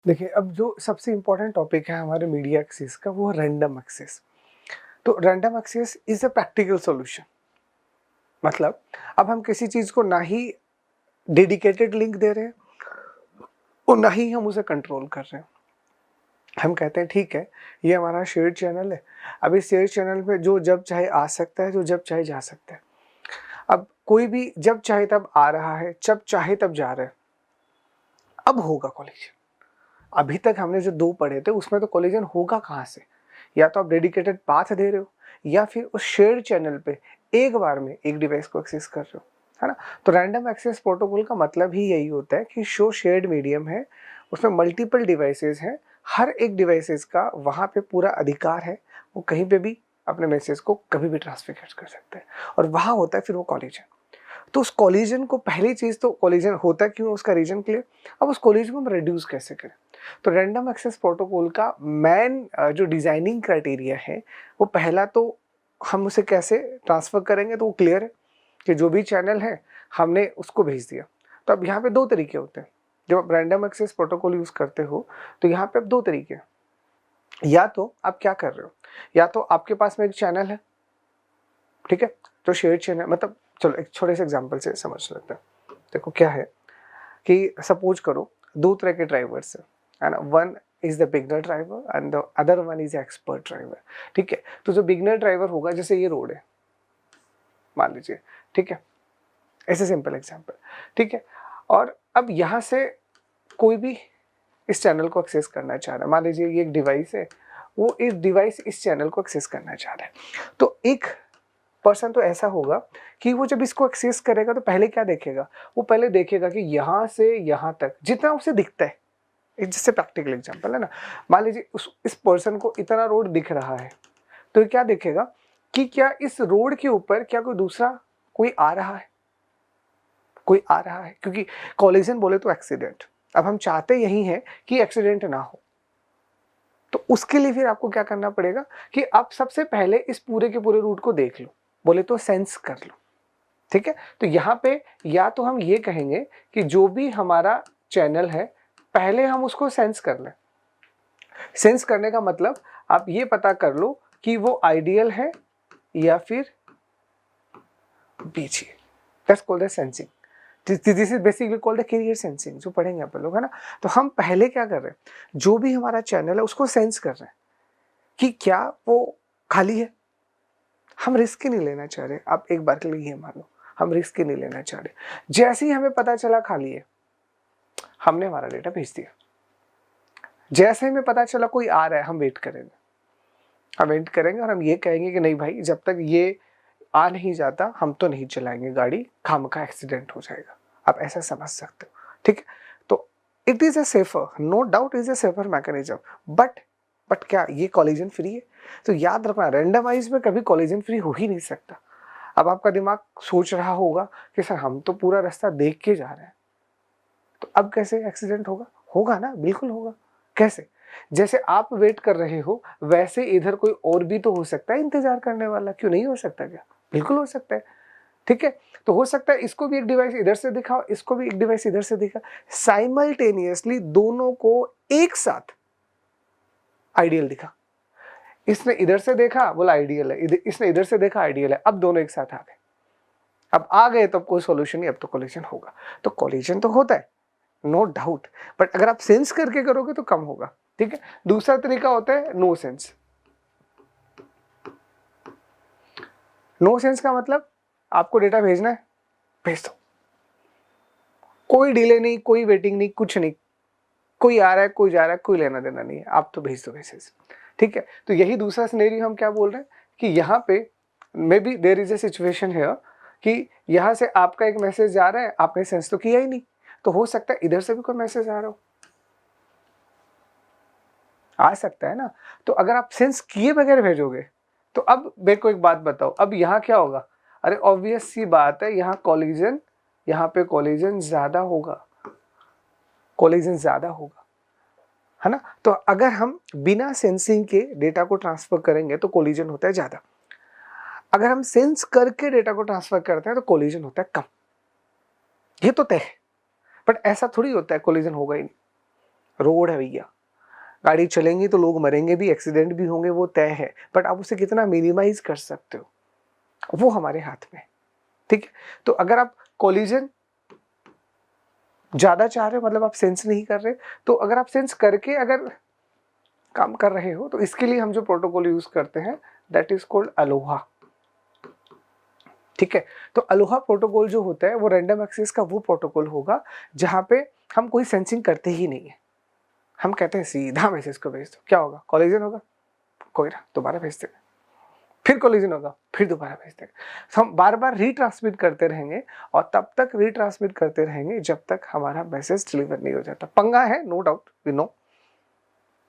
देखिए, अब जो सबसे इम्पोर्टेंट टॉपिक है हमारे मीडिया एक्सेस का वो है रैंडम एक्सेस। तो random access is a practical solution. मतलब अब हम किसी चीज़ को ना ही डेडिकेटेड लिंक दे रहे हैं और ना ही हम उसे कंट्रोल कर रहे हैं। हम कहते हैं ठीक है, ये हमारा शेयर्ड चैनल है। अब इस शेयर्ड चैनल पे जो जब चाहे आ सकता है, जो जब चाहे जा सकता है। अब कोई भी जब चाहे तब आ रहा है, जब चाहे तब जा रहा है। अब होगा कोलिजन। अभी तक हमने जो 2 पढ़े थे उसमें तो कोलिजन होगा कहाँ से? या तो आप डेडिकेटेड पाथ दे रहे हो या फिर उस शेयर्ड चैनल पे एक बार में एक डिवाइस को एक्सेस कर रहे हो, है ना? तो रैंडम एक्सेस प्रोटोकॉल का मतलब ही यही होता है कि जो शेयर्ड मीडियम है उसमें मल्टीपल डिवाइसेस हैं, हर एक डिवाइसेस का वहाँ पे पूरा अधिकार है, वो कहीं पे भी अपने मैसेज को कभी भी ट्रांसफर कर सकते हैं और वहाँ होता है फिर वो कोलिजन। तो उस कोलिजन को पहली चीज़ तो कोलिजन होता क्यों, उसका रीजन क्लियर। अब उस कोलिजन को हम रिड्यूस कैसे करें? तो रैंडम एक्सेस प्रोटोकॉल का मेन जो डिजाइनिंग क्राइटेरिया है वो पहला तो हम उसे कैसे ट्रांसफर करेंगे तो वो क्लियर है कि जो भी चैनल है हमने उसको भेज दिया। तो अब यहाँ पे 2 तरीके होते हैं। जब आप रैंडम एक्सेस प्रोटोकॉल यूज़ करते हो तो यहाँ पे अब 2 तरीके हैं। या तो आप क्या कर रहे हो, या तो आपके पास में एक चैनल है, ठीक है? तो शेयर्ड चैनल मतलब चलो एक छोटे से एग्जांपल से समझ लेते हैं। देखो क्या है कि सपोज करो 2 तरह के ड्राइवर्स हैं, है ना? One is the beginner driver and the other one is expert driver, ठीक है? तो जो बिगिनर ड्राइवर होगा, जैसे ये रोड है, मान लीजिए, ठीक है? ऐसे सिंपल एग्जांपल, ठीक है? और अब यहाँ से कोई भी इस चैनल को एक्सेस करना चाह रहा है, मान लीजिए ये एक डिवाइस है, वो इस डिवाइस इस चैनल को एक्सेस करना चाह रहा है। तो एक पर्सन तो ऐसा होगा कि वो जब इसको एक्सेस करेगा तो पहले क्या देखेगा? वो पहले देखेगा कि यहाँ से यहाँ तक जितना उसे दिखता है, एक जैसे प्रैक्टिकल एग्जांपल है ना, मान लीजिए उस इस पर्सन को इतना रोड दिख रहा है, तो ये क्या देखेगा कि क्या इस रोड के ऊपर क्या कोई दूसरा कोई आ रहा है? कोई आ रहा है, क्योंकि कोलिजन बोले तो एक्सीडेंट। अब हम चाहते यही हैं कि एक्सीडेंट ना हो। तो उसके लिए फिर आपको क्या करना पड़ेगा कि आप सबसे पहले इस पूरे के पूरे रूट को देख लो, बोले तो सेंस कर लो, ठीक है? तो यहाँ पे या तो हम ये कहेंगे कि जो भी हमारा चैनल है, पहले हम उसको सेंस कर लें। सेंस करने का मतलब आप ये पता कर लो कि वो आइडियल है या फिर busy. That's called the sensing. This is basically called the carrier sensing, जो पढ़ेंगे आप लोग, है ना? तो हम पहले क्या कर रहे हैं, जो भी हमारा चैनल है उसको सेंस कर रहे हैं कि क्या वो खाली है। हम रिस्क ही नहीं लेना चाह रहे। आप एक बार के लिए ये मान लो, हम रिस्क ही नहीं लेना चाह रहे। जैसे ही हमें पता चला खाली है, हमने हमारा डेटा भेज दिया। जैसे हमें पता चला कोई आ रहा है, हम वेट करेंगे। हम वेट करेंगे और हम ये कहेंगे कि नहीं भाई, जब तक ये आ नहीं जाता हम तो नहीं चलाएंगे गाड़ी, खामखा एक्सीडेंट हो जाएगा। आप ऐसा समझ सकते हो, ठीक है? तो it is a safer, no doubt is a safer mechanism, but क्या ये कॉलिजन फ्री है? तो याद रखना, रैंडमाइज में कभी कॉलिजन फ्री हो ही नहीं सकता। अब आपका दिमाग सोच रहा होगा कि सर हम तो पूरा रास्ता देख के जा रहे हैं, तो अब कैसे एक्सीडेंट होगा? होगा ना, बिल्कुल होगा। कैसे? जैसे आप वेट कर रहे हो, वैसे इधर कोई और भी तो हो सकता है इंतजार करने वाला, क्यों नहीं हो सकता? क्या बिल्कुल हो सकता है, ठीक है? तो हो सकता है इसको भी एक डिवाइस इधर से दिखाओ, इसको भी एक डिवाइस इधर से दिखा, साइमल्टेनियसली दोनों को एक साथ आइडियल दिखा। इसने इधर से देखा, बोला आइडियल है, इसने इधर से देखा, आइडियल है। अब दोनों एक साथ आ गए। अब आ गए तो अब कोई सॉल्यूशन नहीं, अब तो कोलिजन होगा। तो कोलिजन तो होता है, नो डाउट, बट अगर आप सेंस करके करोगे तो कम होगा, ठीक है? दूसरा तरीका होता है नो सेंस। नो सेंस का मतलब आपको डेटा भेजना है, भेज दो, कोई डिले नहीं, कोई वेटिंग नहीं, कुछ नहीं। कोई आ रहा है, कोई जा रहा है, कोई लेना देना नहीं है, आप तो भेज दो मैसेज, ठीक है? तो यही दूसरा सिनेरियो हम क्या बोल रहे हैं कि यहाँ पे maybe there is a situation है कि यहाँ से आपका एक मैसेज जा रहा है, आपने सेंस तो किया ही नहीं, तो हो सकता है इधर से भी कोई मैसेज आ रहा हो, आ सकता है ना? तो अगर आप सेंस किए बगैर भेजोगे तो अब मेरे को एक बात बताओ, अब यहाँ क्या होगा? अरे ऑब्वियस सी बात है, यहाँ कोलिजन, यहाँ पे कोलिजन ज्यादा होगा, कोलिजन ज्यादा होगा, है ना? तो अगर हम बिना सेंसिंग के डेटा को ट्रांसफर करेंगे तो कोलिजन होता है ज्यादा। अगर हम सेंस करके डेटा को ट्रांसफर करते हैं तो कोलिजन होता है कम। ये तो तय है, बट ऐसा थोड़ी होता है कोलिजन होगा ही नहीं। रोड है भैया, गाड़ी चलेंगी तो लोग मरेंगे भी, एक्सीडेंट भी होंगे, वो तय है, बट आप उसे कितना मिनिमाइज कर सकते हो वो हमारे हाथ में, ठीक है। तो अगर आप कोलिजन ज्यादा चाह रहे हो, मतलब आप सेंस नहीं कर रहे, तो अगर आप सेंस करके अगर काम कर रहे हो, तो इसके लिए हम जो प्रोटोकॉल यूज करते हैं दैट इज कॉल्ड अलोहा, ठीक है। तो अलोहा प्रोटोकॉल जो होता है वो रैंडम एक्सेस का वो प्रोटोकॉल होगा जहां पे हम कोई सेंसिंग करते ही नहीं है, हम कहते हैं सीधा मैसेज को भेज दो, क्या होगा, कोलिजन होगा, कोई ना, दोबारा भेज देंगे, फिर कोलिजन होगा, फिर दोबारा भेज देंगे। तो हम बार बार रीट्रांसमिट करते रहेंगे और तब तक रीट्रांसमिट करते रहेंगे जब तक हमारा मैसेज डिलीवर नहीं हो जाता। पंगा है, नो डाउट, वी नो,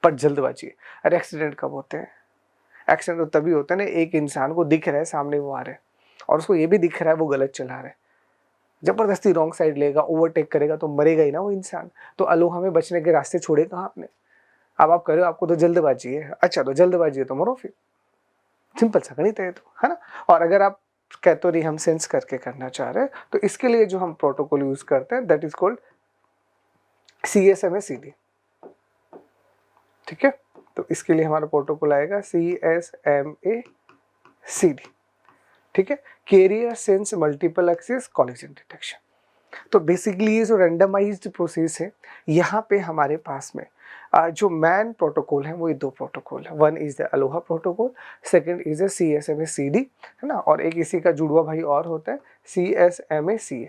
पर जल्दबाजी है। अरे एक्सीडेंट कब होते हैं? एक्सीडेंट तो तभी होता है ना, एक इंसान को दिख रहा है सामने वो आ रहा है और उसको ये भी दिख रहा है वो गलत चला रहा है, जबरदस्ती रॉन्ग साइड लेगा, ओवरटेक करेगा तो मरेगा ही ना वो इंसान। तो अलोहा में बचने के रास्ते छोड़े कहाँ आपने? अब आप कह रहे हो आपको तो जल्दबाजी है, अच्छा तो जल्दबाजी है तो मरो फिर, सिंपल सा गणित है तो, है ना। और अगर आप कहते हो नहीं हम सेंस करके करना चाह रहे हैं, तो इसके लिए जो हम प्रोटोकॉल यूज करते हैं दैट इज कॉल्ड CSMA-CD, ठीक है। तो इसके लिए हमारा प्रोटोकॉल आएगा CSMA-CD, ठीक है, carrier sense multiple access collision detection. तो बेसिकली ये जो रैंडमाइज्ड प्रोसेस है, यहाँ पे हमारे पास में जो मैन प्रोटोकॉल है वो ये दो प्रोटोकॉल है, one is the Aloha protocol, second is the CSMA-CD, है ना, और एक इसी का जुड़वा भाई और होता है CSMA-CA,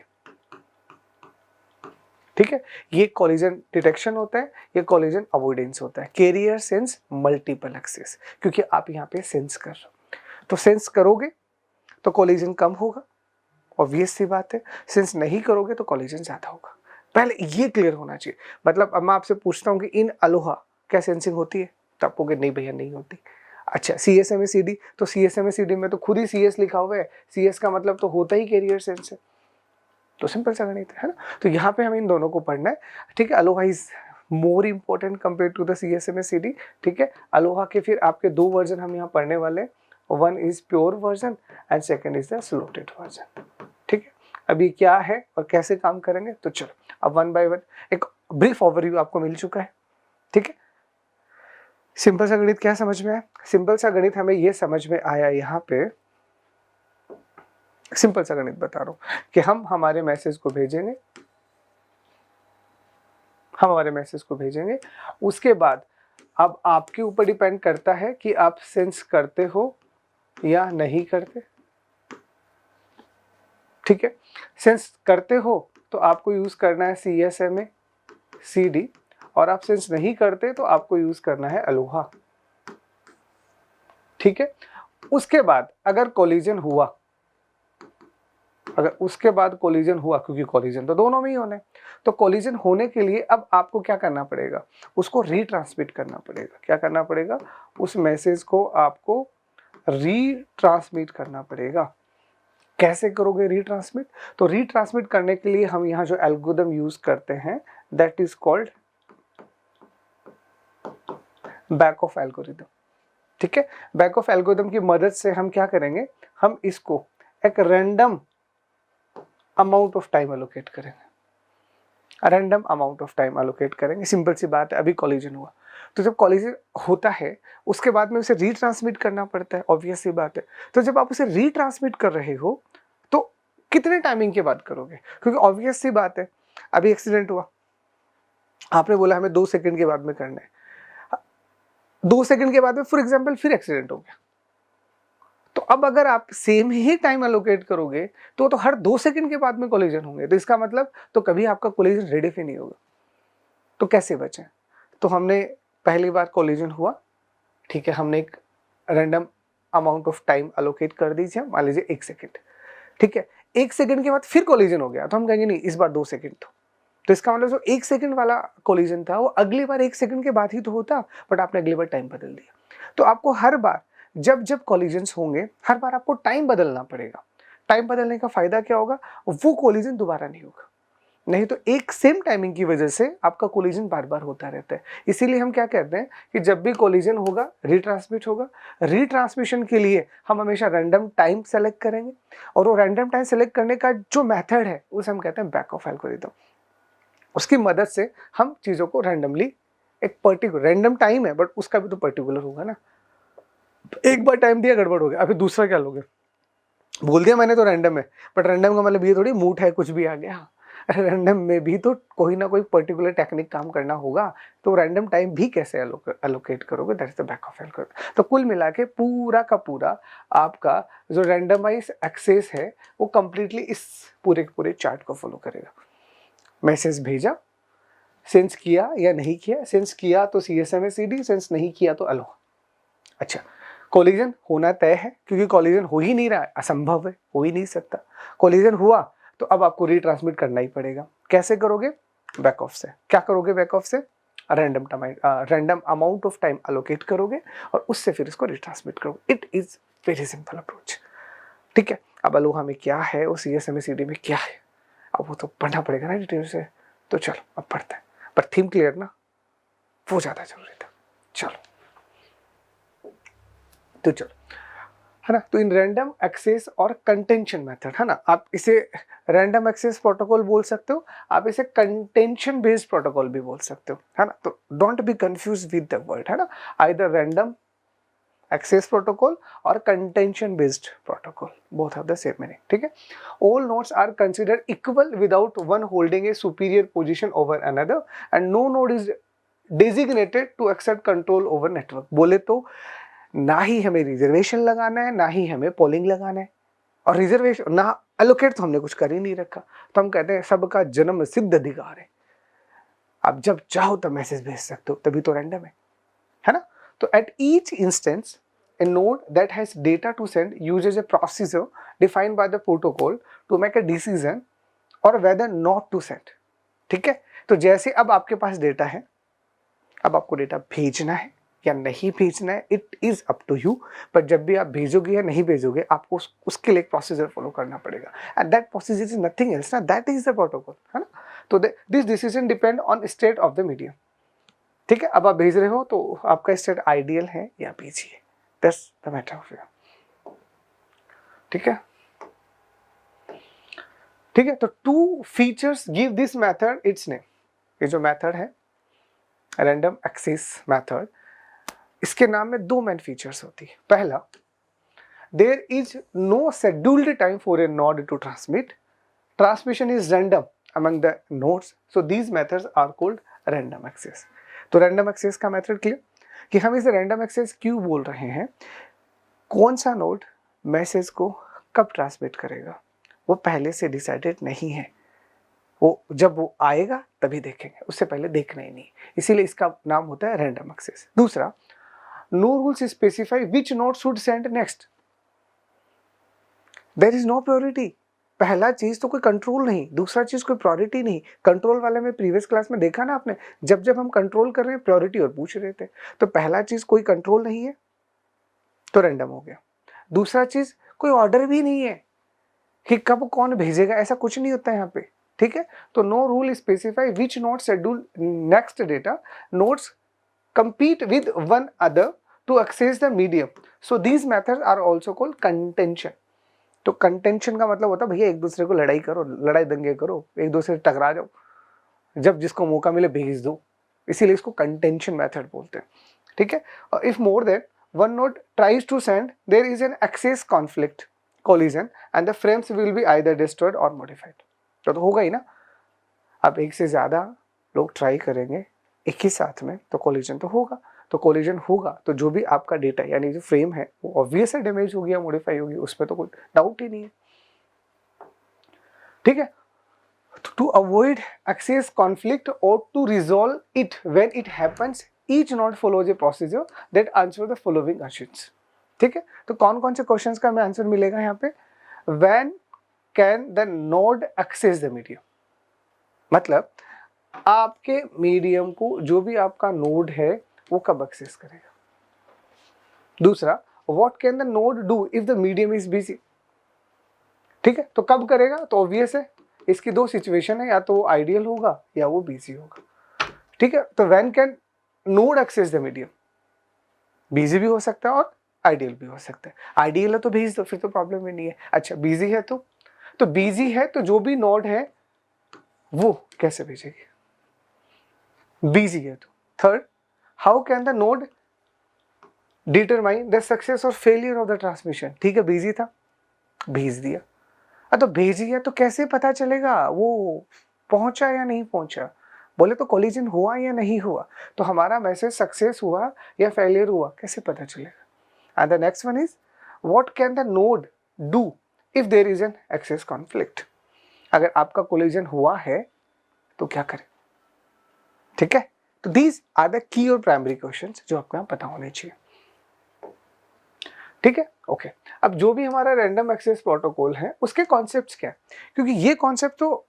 ठीक है। ये कोलिजन डिटेक्शन होता है, ये कोलिजन अवॉइडेंस होता है, कैरियर सेंस मल्टीपल एक्सेस, क्योंकि आप यहाँ पे सेंस कर रहे हो, तो सेंस करोगे तो कोलिजन कम होगा, ऑब्वियस सी बात है, सेंस नहीं करोगे तो कोलिजन ज्यादा होगा। पहले ये क्लियर होना चाहिए। मतलब अब मैं आपसे पूछता हूँ कि इन अलोहा क्या सेंसिंग होती है, तो आप कहोगे नहीं भैया नहीं होती। अच्छा CSMA-CD, तो CSMA-CD में तो खुद ही CS लिखा हुआ है, CS का मतलब तो होता ही कैरियर सेंस है, तो सिंपल सा गणित है ना। तो यहाँ पे हमें इन दोनों को पढ़ना है, ठीक है। ALOHA is more important compare to the CSMA-CD, ठीक है। अलोहा के फिर आपके दो वर्जन हम यहाँ पढ़ने वाले हैं, one is pure version and second is the slotted version, ठीक है। अभी क्या है और कैसे काम करेंगे, तो चलो अब वन बाय वन एक ब्रीफ ओवरव्यू आपको मिल चुका है, ठीक है। सिंपल सा गणित क्या समझ में आया? सिंपल सा गणित हमें ये समझ में आया यहाँ पे, सिंपल सा गणित बता रहा हूं कि हम हमारे मैसेज को भेजेंगे, उसके बाद अब आपके ऊपर डिपेंड करता है कि आप सेंस करते हो या नहीं करते, ठीक है। सेंस करते हो तो आपको यूज करना है CSMA-CD, और आप सेंस नहीं करते तो आपको यूज करना है अलोहा, ठीक है। उसके बाद अगर कोलिजन हुआ, क्योंकि कोलिजन तो दोनों में ही होना है, तो कोलिजन होने के लिए अब आपको क्या करना पड़ेगा, उसको रीट्रांसमिट करना पड़ेगा। क्या करना पड़ेगा? उस मैसेज को आपको रीट्रांसमिट करना पड़ेगा। कैसे करोगे रीट्रांसमिट? तो रीट्रांसमिट करने के लिए हम यहाँ जो एल्गोरिथम यूज करते हैं that is called back off algorithm, ठीक है। बैक ऑफ एल्गोरिथम की मदद से हम क्या करेंगे, हम इसको एक random amount of time allocate करेंगे, सिंपल सी बात है। अभी कोलिजन हुआ, तो जब कोलिजन होता है उसके बाद में उसे रीट्रांसमिट करना पड़ता है, ऑब्वियस सी बात है। तो जब आप उसे रीट्रांसमिट कर रहे हो तो कितने टाइमिंग के बाद करोगे, क्योंकि ऑब्वियस सी बात है अभी एक्सीडेंट हुआ, आपने बोला हमें 2 सेकंड के बाद में करना है, 2 सेकंड के बाद में फॉर एग्जांपल फिर एक्सीडेंट हो गया, तो अब अगर आप सेम ही टाइम एलोकेट करोगे तो हर 2 सेकंड के बाद में कोलिजन होंगे, तो इसका मतलब तो कभी आपका कोलिजन रेडी ही नहीं होगा। तो कैसे बचें? तो हमने पहली बार कोलिजन हुआ, ठीक है, हमने एक random amount of time allocate कर दीजिए, मान लीजिए 1 सेकंड, ठीक है। 1 सेकंड के बाद फिर कोलिजन हो गया तो हम कहेंगे नहीं इस बार 2 सेकंड तो इसका मतलब जो 1 सेकंड वाला कोलिजन था वो अगली बार 1 सेकंड के बाद ही तो होता, बट आपने अगली बार टाइम बदल दिया। तो आपको हर बार जब जब कोलिजन्स होंगे हर बार आपको टाइम बदलना पड़ेगा। टाइम बदलने का फायदा क्या होगा, वो कोलिजन दोबारा नहीं होगा, नहीं तो एक सेम टाइमिंग की वजह से आपका कोलिजन बार बार होता रहता है। इसीलिए हम क्या कहते हैं कि जब भी कोलिजन होगा रीट्रांसमिट होगा। रीट्रांसमिशन के लिए हम हमेशा रैंडम टाइम सेलेक्ट करेंगे, और वो रैंडम टाइम सेलेक्ट करने का जो मेथड है उसे हम कहते हैं बैक ऑफ एल्गोरिथम। उसकी मदद से हम चीज़ों को रैंडमली एक पर्टिकुलर रैंडम टाइम है, बट उसका भी तो पर्टिकुलर होगा ना। एक बार टाइम दिया, गड़बड़ हो गया, अभी दूसरा क्या लोगे? बोल दिया मैंने तो रैंडम है, बट रैंडम का मतलब ये थोड़ी मूड है कुछ भी आ गया। रैंडम में भी तो कोई ना कोई पर्टिकुलर टेक्निक काम करना होगा, तो रैंडम टाइम भी कैसे एलोकेट करोगे? That is the back off algorithm. तो कुल मिला के पूरा का पूरा आपका जो रैंडमाइज एक्सेस है वो कंप्लीटली इस पूरे के पूरे चार्ट को फॉलो करेगा। मैसेज भेजा, सेंस किया या नहीं किया, सेंस किया तो CSMA/CD, सेंस नहीं किया तो अलो। अच्छा, कोलिजन होना तय है, क्योंकि कोलिजन हो ही नहीं रहा है, असंभव है, हो ही नहीं सकता। कोलिजन हुआ तो अब आपको रीट्रांसमिट करना ही पड़ेगा। कैसे करोगे? बैक ऑफ से। क्या करोगे बैक ऑफ से? Random amount of time allocate करोगे और उससे फिर इसको रिट्रांसमिट करोगे। It is very simple approach. ठीक है, अब अलोहा में क्या है और CSMA/CD में क्या है, अब वो तो पढ़ना पड़ेगा ना डिटेल से। तो चलो अब पढ़ते हैं, पर थीम क्लियर ना, वो ज्यादा जरूरी था। चलो तो चलो, है ना। तो इन रैंडम एक्सेस और कंटेंशन मेथड, है ना, आप इसे रैंडम एक्सेस प्रोटोकॉल बोल सकते हो, आप इसे कंटेंशन बेस्ड प्रोटोकॉल भी बोल सकते हो, है ना। तो don't be confuse with the word, है ना, आइदर रैंडम एक्सेस प्रोटोकॉल और contention based protocol, both have the same meaning. ठीक है, all nodes are considered equal without one holding a superior position over another and no node is designated to accept control over network. बोले तो ना ही हमें reservation लगाना है, ना ही हमें पोलिंग लगाना है, और रिजर्वेशन ना एलोकेट तो हमने कुछ कर ही नहीं रखा। तो हम कहते हैं सबका जन्म सिद्ध अधिकार है, आप जब चाहो तब मैसेज भेज सकते हो, तभी तो रैंडम है ना। तो at each instance a node that has data to send uses a procedure defined by the protocol to make a decision or whether not to send। ठीक है, तो जैसे अब आपके पास डेटा है, अब आपको डेटा भेजना है या नहीं भेजना है, it is up to you. पर जब भी आप भेजोगे या नहीं भेजोगे, आपको उसके लिए एक प्रोसीजर फॉलो करना पड़ेगा, and that procedure is nothing else ना, दैट इज द प्रोटोकॉल, है ना। तो this decision depend on state of the medium. ठीक है, अब आप भेज रहे हो तो आपका स्टेट आइडियल है या बीजी है, that's the matter of you. ठीक है, ठीक है। तो two features give this method its name. ये जो मेथड है रैंडम एक्सेस मेथड, इसके नाम में दो मेन फीचर्स होती है। पहला, there is no scheduled time for a node to transmit, transmission is random among the nodes, so these methods are called random access. तो रैंडम एक्सेस का मेथड क्लियर कि हम इसे रैंडम एक्सेस क्यों बोल रहे हैं। कौन सा नोड मैसेज को कब ट्रांसमिट करेगा वो पहले से डिसाइडेड नहीं है, वो जब वो आएगा तभी देखेंगे, उससे पहले देखना ही नहीं, इसीलिए इसका नाम होता है रैंडम एक्सेस। दूसरा, no rules specify which node should send next, there is no priority. पहला चीज तो कोई कंट्रोल नहीं, दूसरा चीज कोई प्रायोरिटी नहीं। कंट्रोल वाले में प्रीवियस क्लास में देखा ना आपने, जब जब हम कंट्रोल कर रहे हैं प्रायोरिटी और पूछ रहे थे, तो पहला चीज कोई कंट्रोल नहीं है तो रैंडम हो गया। दूसरा चीज कोई ऑर्डर भी नहीं है कि कब कौन भेजेगा, ऐसा कुछ नहीं होता है यहाँ पे। ठीक है, तो no rule specify which node schedule next data, nodes compete with one other to access the medium, so these methods are also called contention। तो कंटेंशन का मतलब होता है भैया एक दूसरे को लड़ाई करो, लड़ाई दंगे करो, एक दूसरे से टकरा जाओ, जब जिसको मौका मिले भेज दो, इसीलिए इसको कंटेंशन मेथड बोलते हैं। ठीक है, और if more than one node tries to send, there is an access conflict collision and the frames will be either destroyed और मॉडिफाइड। तो होगा ही ना, अब एक से ज्यादा लोग ट्राई करेंगे एक ही साथ में तो कोलिजन तो होगा, तो कोलिजन होगा तो जो भी आपका डेटा यानी जो फ्रेम है वो ऑब्वियस है डैमेज होगी या मॉडिफाई होगी, उसमें तो कोई डाउट ही नहीं है। ठीक है, to avoid access conflict or to resolve it when it happens, each node follows a procedure that answer the following questions। ठीक है, तो कौन कौन से क्वेश्चंस का हमें आंसर मिलेगा यहाँ पे। when can the node access the medium, मतलब आपके मीडियम को जो भी आपका नोड है वो कब एक्सेस करेगा। दूसरा, what can the node do if the medium is busy। ठीक है, तो कब करेगा, तो ऑब्वियस है इसकी दो सिचुएशन है, या तो वो आइडियल होगा या वो बिजी होगा। ठीक है, तो when can node access the medium, busy भी हो सकता है और आइडियल भी हो सकता है। आइडियल है तो भेज दो, फिर तो प्रॉब्लम ही नहीं है। अच्छा, बिजी है तो बिजी है तो जो भी नोड है वो कैसे भेजेगी, बिजी है तो। Third, how can the node determine the success और फेलियर ऑफ द ट्रांसमिशन? ठीक है, बिजी था, भेज दिया। तो भेजी है तो कैसे पता चलेगा वो पहुंचा या नहीं पहुंचा? बोले तो कोलिजन हुआ या नहीं हुआ, तो हमारा मैसेज सक्सेस हुआ या फेलियर हुआ कैसे पता चलेगा? And the next one is what can the node do if there is an access conflict? अगर आपका कोलिजन हुआ है तो क्या करें? ठीक है, तो दीज आर द की और प्राइमरी क्वेश्चंस जो आपको पता होने चाहिए। ठीक है, ओके। अब जो भी हमारा रैंडम एक्सेस प्रोटोकॉल है उसके कॉन्सेप्ट्स क्या है, क्योंकि ये कॉन्सेप्ट तो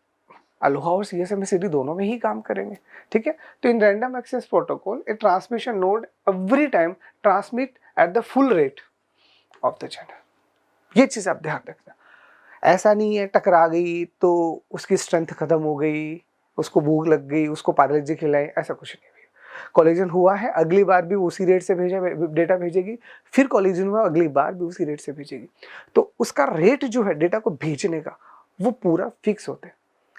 अलोहा और CSMA-CD दोनों में ही काम करेंगे। ठीक है, तो in random access protocol a transmission node every time transmit at the full rate of the channel. ये चीज आप ध्यान रखना। ऐसा नहीं है टकरा गई तो उसकी स्ट्रेंथ खत्म हो गई, उसको भूख लग गई, उसको पार्ले-जी खिलाई, ऐसा कुछ नहीं। कोलिजन हुआ है, अगली बार भी उसी रेट से डेटा भेजेगी, फिर कोलिजन हुआ, अगली बार भी उसी रेट से भेजेगी। तो उसका रेट जो है डेटा को भेजने का वो पूरा फिक्स होता है।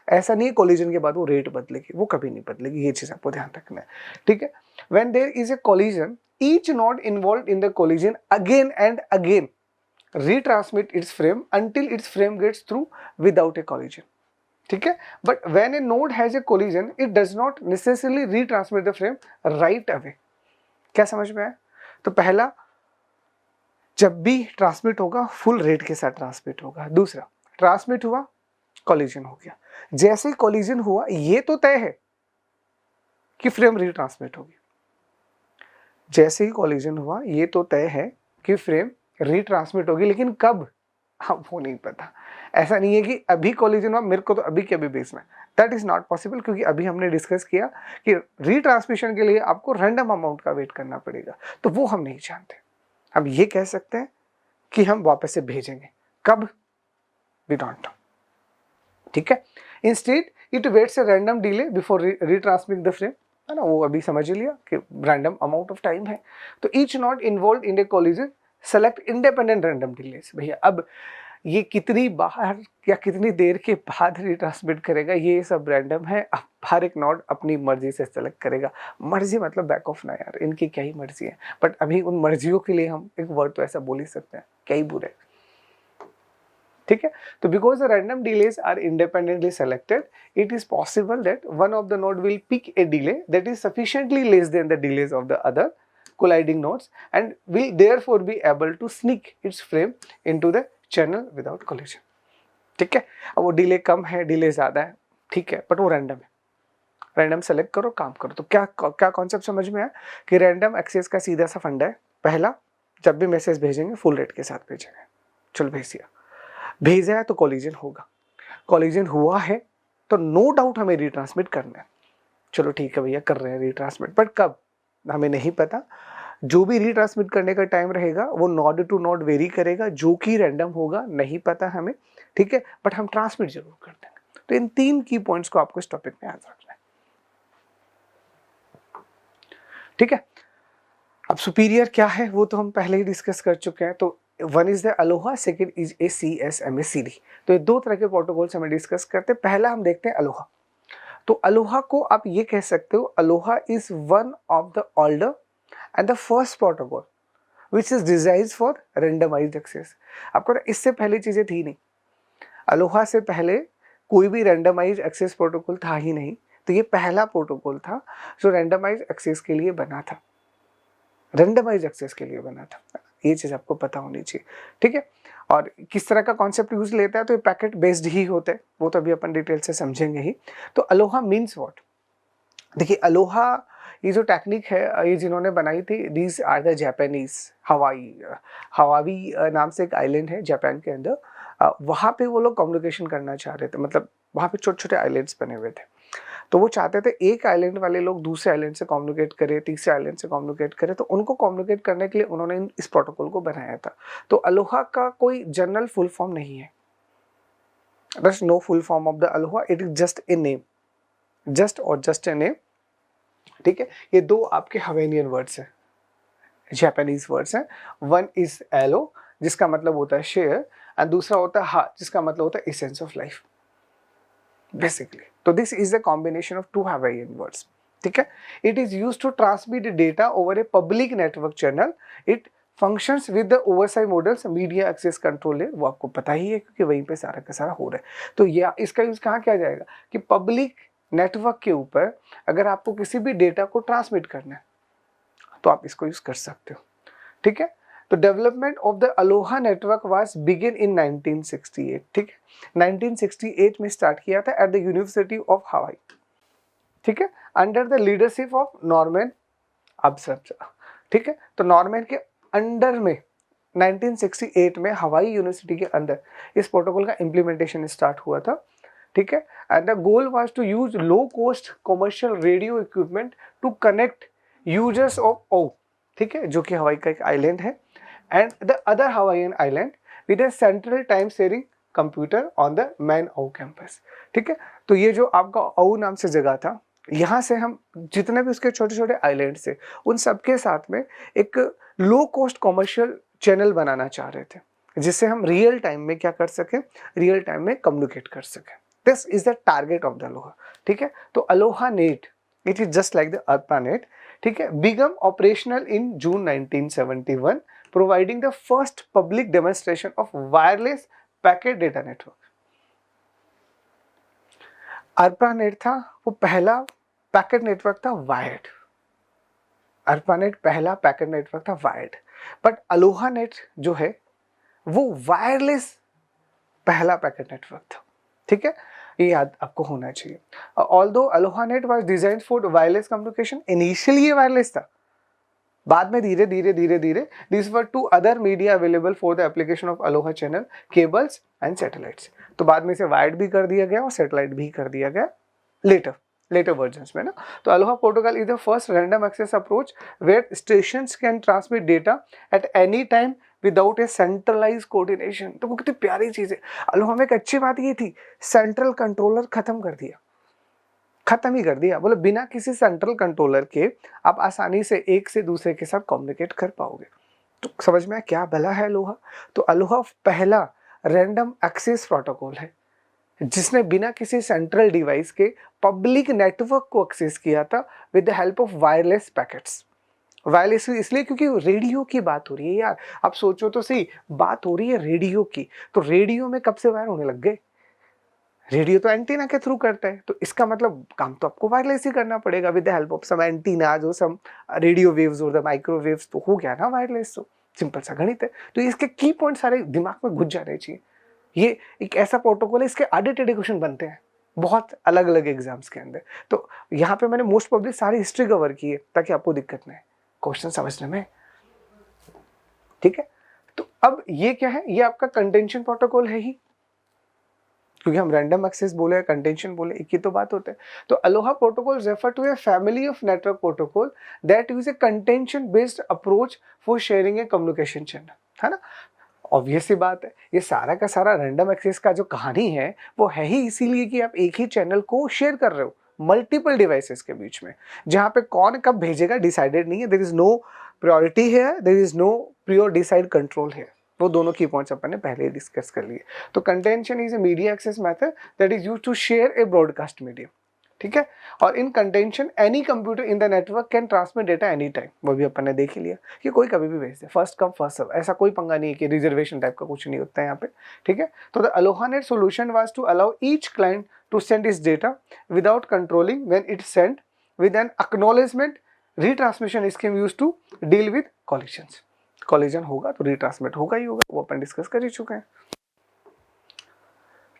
ऐसा नहीं है कोलिजन के बाद वो रेट बदलेगी, वो कभी नहीं बदलेगी। ये चीज आपको ध्यान रखना है। ठीक है, when there is a collision each node involved in the collision again and again retransmit its frame until its frame gets through without a collision. ठीक है, but when a node has a collision it does not necessarily retransmit the frame right away. क्या समझ में आया? तो पहला, जब भी ट्रांसमिट होगा फुल रेट के साथ ट्रांसमिट होगा। दूसरा, ट्रांसमिट हुआ, कोलिजन हो गया, जैसे ही कोलिजन हुआ ये तो तय है कि फ्रेम रिट्रांसमिट होगी। जैसे ही कोलिजन हुआ ये तो तय है कि फ्रेम रिट्रांसमिट होगी, लेकिन कब हाँ वो नहीं पता। ऐसा नहीं है कि अभी कोलिजन हुआ मेरे को तो अभी के अभी भेजना है, दैट इज नॉट पॉसिबल, क्योंकि अभी हमने डिस्कस किया कि रिट्रांसमिशन के लिए आपको रैंडम अमाउंट का वेट करना पड़ेगा, तो वो हम नहीं जानते। हम ये कह सकते हैं कि हम वापस से भेजेंगे, कब वी डोंट नो। ठीक है, instead it waits a random delay before retransmit the frame, है ना, वो अभी समझ लिया कि रैंडम अमाउंट ऑफ टाइम है। तो each not involve in A collision select independent random delays. भैया अब ये कितनी बार या कितनी देर के बाद रिट्रांसमिट करेगा ये सब रैंडम है। अब हर एक नोड अपनी मर्जी से सेलेक्ट करेगा। मर्जी मतलब बैक ऑफ ना यार, इनकी क्या ही मर्जी है, बट अभी उन मर्जियों के लिए हम एक वर्ड तो ऐसा बोल ही सकते हैं, क्या ही बुरे। ठीक है, तो because the random delays are independently selected it is possible that one of the node will pick a delay that is sufficiently less than the delays of the other colliding nodes and will therefore be able to sneak its frame into the channel without collision. ठीक है, अब वो delay कम है, delay ज्यादा है, ठीक है, but वो रैंडम है। रैंडम सेलेक्ट करो, काम करो। तो क्या कॉन्सेप्ट समझ में आया कि रैंडम एक्सेस का सीधा सा फंडा है। पहला, जब भी मैसेज भेजेंगे फुल रेट के साथ भेजेंगे। चलो भेज दिया, भेजा है तो कोलिजन होगा, कोलिजन हुआ है तो नो डाउट हमें रिट्रांसमिट करना है। चलो ठीक है भैया, कर रहे हैं रिट्रांसमिट, बट कब हमें नहीं पता। जो भी रिट्रांसमिट करने का टाइम रहेगा वो नोड टू नोड वेरी करेगा, जो कि रैंडम होगा, नहीं पता हमें। ठीक है, बट हम ट्रांसमिट जरूर कर देंगे। तो इन 3 की पॉइंट्स को आपको इस टॉपिक में याद रखना है। ठीक है, अब सुपीरियर क्या है वो तो हम पहले ही डिस्कस कर चुके हैं। तो one is the Aloha, second is a CSMA-CD। तो ये 2 तरह के प्रोटोकॉल्स हमें डिस्कस करते हैं। पहला हम देखते हैं अलोहा। तो अलोहा को आप ये कह सकते हो, Aloha is one of the older and the first protocol which is designed for randomized access। आपको इससे पहले चीजें थी नहीं, अलोहा से पहले कोई भी रैंडमाइज एक्सेस प्रोटोकॉल था ही नहीं। तो ये पहला प्रोटोकॉल था जो रैंडमाइज एक्सेस के लिए बना था, रैंडमाइज एक्सेस के लिए बना था। ये चीज आपको पता होनी चाहिए। ठीक है, और किस तरह का कॉन्सेप्ट यूज लेता है, तो ये पैकेट बेस्ड ही होता है, वो तो अभी अपन डिटेल से समझेंगे ही। तो अलोहा मीन्स व्हाट? देखिए, अलोहा ये जो टेक्निक है ये जिन्होंने बनाई थी, दीज आर द जापानीज। हवाई नाम से एक आइलैंड है जापान के अंदर, वहाँ पे वो लोग कम्युनिकेशन करना चाह रहे थे। मतलब वहाँ पे छोटे छोटे आइलैंड्स बने हुए थे, तो वो चाहते थे एक आइलैंड वाले लोग दूसरे आइलैंड से कम्युनिकेट करें, तीसरे आइलैंड से कम्युनिकेट करें। तो उनको कम्युनिकेट करने के लिए उन्होंने इस प्रोटोकॉल को बनाया था। तो अलोहा का कोई जनरल फुल फॉर्म नहीं है, there's no full form of the Aloha, it is just a name, just a name। ठीक है, ये 2 आपके हवेनियन वर्ड्स हैं, जापानीज वर्ड्स हैं। वन इज एलो जिसका मतलब होता है शेयर, एंड दूसरा होता है हा जिसका मतलब होता है एसेंस ऑफ लाइफ बेसिकली। तो this is the combination of 2 Hawaiian words. ठीक है। It is use to transmit data over a public network channel, it functions with the oversight models, media access control है, वो आपको पता ही है क्योंकि वहीं पे सारा का सारा हो रहा है। तो ये इसका यूज कहाँ किया जाएगा कि पब्लिक नेटवर्क के ऊपर अगर आपको किसी भी डेटा को ट्रांसमिट करना है तो आप इसको यूज कर सकते हो, ठीक है। तो development of the Aloha network was begin in 1968, ठीक है। 1968 में स्टार्ट किया था at the university of Hawaii, ठीक है, under the leadership of Norman अब्सर्वर, ठीक है। तो नॉर्मन के अंडर में 1968 में हवाई यूनिवर्सिटी के अंदर इस प्रोटोकॉल का इम्प्लीमेंटेशन स्टार्ट हुआ था, ठीक है। And the goal was to use low cost commercial radio equipment to connect users of Oahu, ठीक है, जो कि हवाई का एक आइलैंड है, and the other Hawaiian island with a central time sharing computer on the main Oahu campus, ठीक है। तो ये जो आपका ओ नाम से जगह था, यहाँ से हम जितने भी उसके छोटे छोटे आइलैंड थे उन सबके साथ में एक लो कॉस्ट कमर्शियल चैनल बनाना चाह रहे थे जिससे हम रियल टाइम में क्या कर सकें, रियल टाइम में कम्युनिकेट कर सकें। This is the target of the Aloha, ठीक है। तो Aloha net it is just like the Arpa net, ठीक है, begin operational in June 1971, providing the first public demonstration of wireless packet data network. ARPANET था वो पहला पैकेट नेटवर्क था wired, ARPANET पहला पैकेट नेटवर्क था वायर्ड, बट अलोहा नेट जो है वो वायरलेस पहला पैकेट नेटवर्क था, ठीक है। ये याद आपको होना चाहिए। Although Aloha net was designed for wireless communication, initially ये वायरलेस था, बाद में धीरे धीरे धीरे धीरे this were to other media available for the application of Aloha channel, cables and satellites. तो बाद में इसे वायर्ड भी कर दिया गया और सैटेलाइट भी कर दिया गया लेटर वर्जन्स में ना। तो Aloha protocol is the first random access approach where stations can transmit data at any time without a centralize coordination. तो वो कितनी प्यारी चीज है। अलोहा में एक अच्छी बात ये थी, सेंट्रल कंट्रोलर खत्म ही कर दिया। बोले बिना किसी सेंट्रल कंट्रोलर के आप आसानी से एक से दूसरे के साथ कम्युनिकेट कर पाओगे। तो समझ में क्या भला है अलोहा। तो अलोहा पहला रैंडम एक्सेस प्रोटोकॉल है जिसने बिना किसी सेंट्रल डिवाइस के पब्लिक नेटवर्क को एक्सेस किया था with the help of wireless packets. Wireless इसलिए क्योंकि रेडियो की बात हो रही है यार, आप सोचो तो सही, बात हो रही है रेडियो की, तो रेडियो में कब से वायर होने लग गए, रेडियो तो एंटीना के थ्रू करता है, तो इसका मतलब काम तो आपको वायरलेस ही करना पड़ेगा with the help of some antenna, जो सम रेडियो वेव्स और द माइक्रोवेव्स, तो हो गया ना वायरलेस। तो सिंपल सा गणित है। तो इसके की पॉइंट सारे दिमाग में घुस जाने चाहिए। ये एक ऐसा प्रोटोकॉल है, इसके आधे टेढ़े क्वेश्चन बनते हैं बहुत अलग अलग एग्जाम्स के अंदर। तो यहाँ पे मैंने मोस्ट प्रोबेबली सारी हिस्ट्री कवर की है ताकि आपको दिक्कत नहीं क्वेश्चन समझने में, ठीक है। तो अब ये क्या है, ये आपका कंटेंशन प्रोटोकॉल है ही, क्योंकि हम रैंडम एक्सेस बोले कंटेंशन बोले एक ही तो बात होता है। तो Aloha protocol refer to a family of network protocol that use a contention based approach for sharing a communication channel, है ना। ऑब्वियस सी बात है, ये सारा का सारा रैंडम एक्सेस का जो कहानी है वो है ही इसीलिए कि आप एक ही चैनल को शेयर कर रहे हो मल्टीपल डिवाइसेस के बीच में, जहां पे कौन कब भेजेगा डिसाइडेड नहीं है। देयर इज नो प्रायोरिटी है, there is no prior decide control है। वो दोनों की पॉइंट्स अपन ने पहले ही डिस्कस कर लिए। तो contention is a media access method that is used to share a broadcast medium, ठीक है। और in contention any computer in the network can transmit data any time, वो भी अपन ने देख ही लिया कि कोई कभी भी भेज दे, फर्स्ट कम फर्स्ट सर्व, ऐसा कोई पंगा नहीं है कि रिजर्वेशन टाइप का कुछ नहीं होता है यहाँ पे, ठीक है। तो the Aloha net solution was to allow each client to send its data without controlling when it send with an acknowledgement retransmission scheme used to deal with collisions. Collision होगा तो रिट्रांसमिट होगा ही होगा, वो अपन डिस्कस कर ही चुके हैं,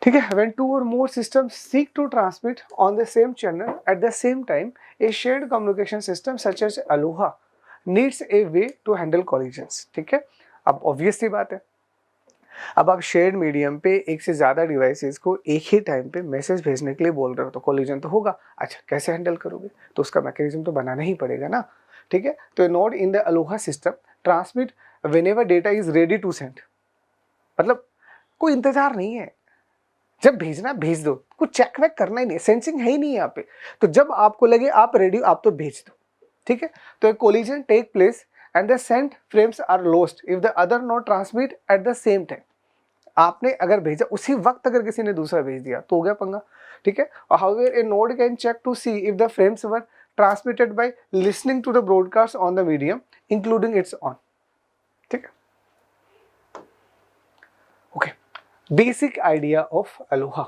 ठीक है। When two or more systems seek to transmit on the same channel at the same time, a shared communication system such as Aloha needs a way to handle collisions, ठीक है। अब ऑब्वियस सी बात है, अब आप शेयर्ड मीडियम पे एक से ज़्यादा डिवाइसेस को एक ही टाइम पे मैसेज भेजने के लिए बोल रहे हो तो कोलिजन तो होगा। अच्छा कैसे हैंडल करोगे, तो उसका मैकेनिज्म तो बनाना ही पड़ेगा ना, ठीक है। तो node in the Aloha system transmit whenever data is ready to send, मतलब कोई इंतजार नहीं है, जब भेजना भेज दो, कुछ चेक वेक करना ही नहीं, सेंसिंग है ही नहीं यहाँ पे। तो जब आपको लगे आप रेडी आप तो भेज दो, ठीक है। तो एक collision take place and the sent frames are lost if the other not transmit at the same time. आपने अगर भेजा उसी वक्त अगर किसी ने दूसरा भेज दिया तो हो गया पंगा, ठीक है। और however a node can check to see if the frames were transmitted by listening to the broadcast on the medium including its own. ठीक है, okay. Basic idea of Aloha.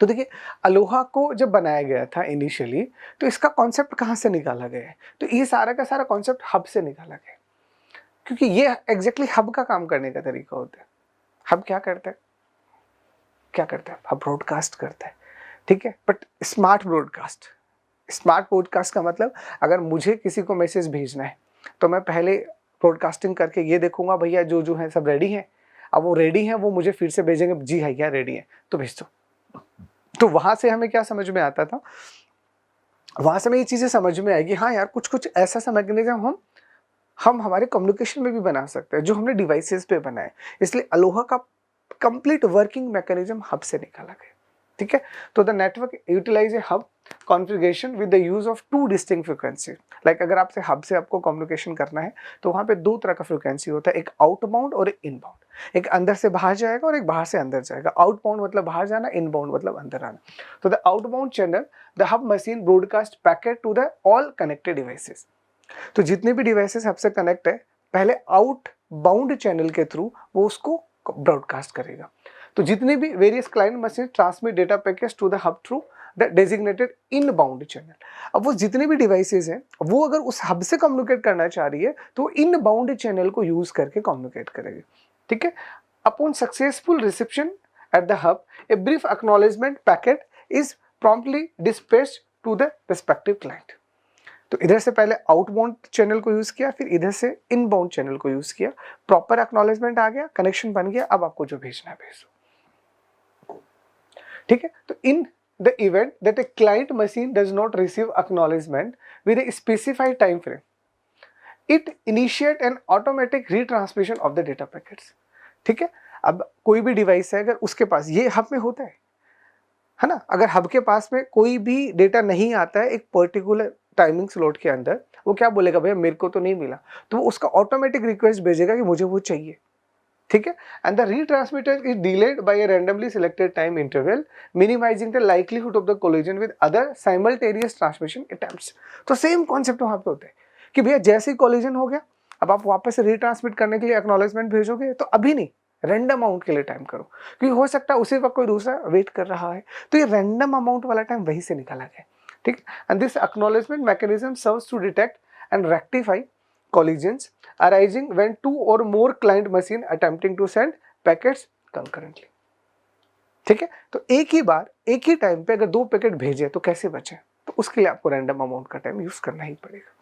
तो देखिए, अलोहा को जब बनाया गया था इनिशियली, तो इसका कॉन्सेप्ट कहाँ से निकाला गया है? तो ये सारा का सारा कॉन्सेप्ट हब से निकाला गया, क्योंकि ये एग्जैक्टली हब का काम करने का तरीका होता है। हब क्या करता है? क्या करता है? हब ब्रॉडकास्ट करता है, ठीक है, but smart broadcast. Smart broadcast का मतलब, अगर मुझे किसी को मैसेज भेजना है तो मैं पहले ब्रॉडकास्टिंग करके ये देखूंगा भैया जो है सब रेडी हैं। अब वो रेडी हैं, वो मुझे फिर से भेजेंगे, जी है क्या रेडी है, तो भेज दो। तो वहां से हमें क्या समझ में आता था? वहां से हमें ये चीजें समझ में आएगी, हाँ यार, कुछ कुछ ऐसा सा मैकेनिज्म हम हमारे कम्युनिकेशन में भी बना सकते हैं, जो हमने डिवाइसेस पे बनाए। इसलिए अलोहा का कंप्लीट वर्किंग मैकेनिज्म हब से निकाला गया। ठीक है, तो the network utilize a hub configuration with the use of two distinct frequency. Like अगर आपसे हब से आपको कम्युनिकेशन करना है तो वहाँ पे दो तरह का फ्रीक्वेंसी होता है, एक आउटबाउंड और एक इनबाउंड। एक अंदर से बाहर जाएगा और एक बाहर से अंदर जाएगा। आउटबाउंड मतलब बाहर जाना, इनबाउंड मतलब अंदर आना। तो the outbound channel, the hub machine broadcast packet to the all connected devices. तो जितने भी डिवाइसेस हब से कनेक्ट है, पहले आउटबाउंड चैनल के थ्रू वो उसको ब्रॉडकास्ट करेगा। तो जितने भी various client machine transmit data package to the hub through the designated inbound channel. अब वो जितने भी डिवाइसेस हैं, वो अगर उस हब से कम्युनिकेट करना चाह रही है तो इनबाउंड चैनल को यूज करके कम्युनिकेट करेगी। ठीक है, upon successful reception at the hub, a brief acknowledgement packet is promptly dispatched to the respective client. तो इधर से पहले आउटबाउंड चैनल को यूज किया, फिर इधर से इनबाउंड चैनल को यूज किया, प्रॉपर एक्नॉलेजमेंट आ गया, कनेक्शन बन गया, अब आपको जो भेजना है भेज दो। ठीक है, तो इन the event that a client machine does not receive acknowledgement with a specified time frame, it initiate N automatic retransmission of the data packets. ठीक है, अब कोई भी डिवाइस है, अगर उसके पास ये हब में होता है ना, अगर हब के पास में कोई भी डेटा नहीं आता है एक पर्टिकुलर टाइमिंग स्लॉट के अंदर, वो क्या बोलेगा, भैया मेरे को तो नहीं मिला, तो वो उसका ऑटोमेटिक रिक्वेस्ट भेजेगा कि मुझे वो चाहिए। ठीक है, and the retransmitter is delayed by a randomly selected time interval, minimizing the likelihood of the collision with other simultaneous transmission attempts. तो सेम कॉन्सेप्ट वहां पे होता है कि भैया जैसे ही कोलिजन हो गया, अब आप वापस से रीट्रांसमिट करने के लिए एक्नॉलेजमेंट भेजोगे, तो अभी नहीं, रैंडम अमाउंट के लिए टाइम करो, क्योंकि हो सकता है उसी वक्त कोई दूसरा वेट कर रहा है। तो ये रैंडम अमाउंट वाला टाइम वहीं से निकाला गया। ठीक है, and this acknowledgement mechanism serves to detect and rectify collisions arising when two or more client machine attempting to send packets concurrently। ठीक है, तो एक ही बार एक ही टाइम पे अगर दो पैकेट भेजे तो कैसे बचे, तो उसके लिए आपको रैंडम अमाउंट का टाइम यूज करना ही पड़ेगा।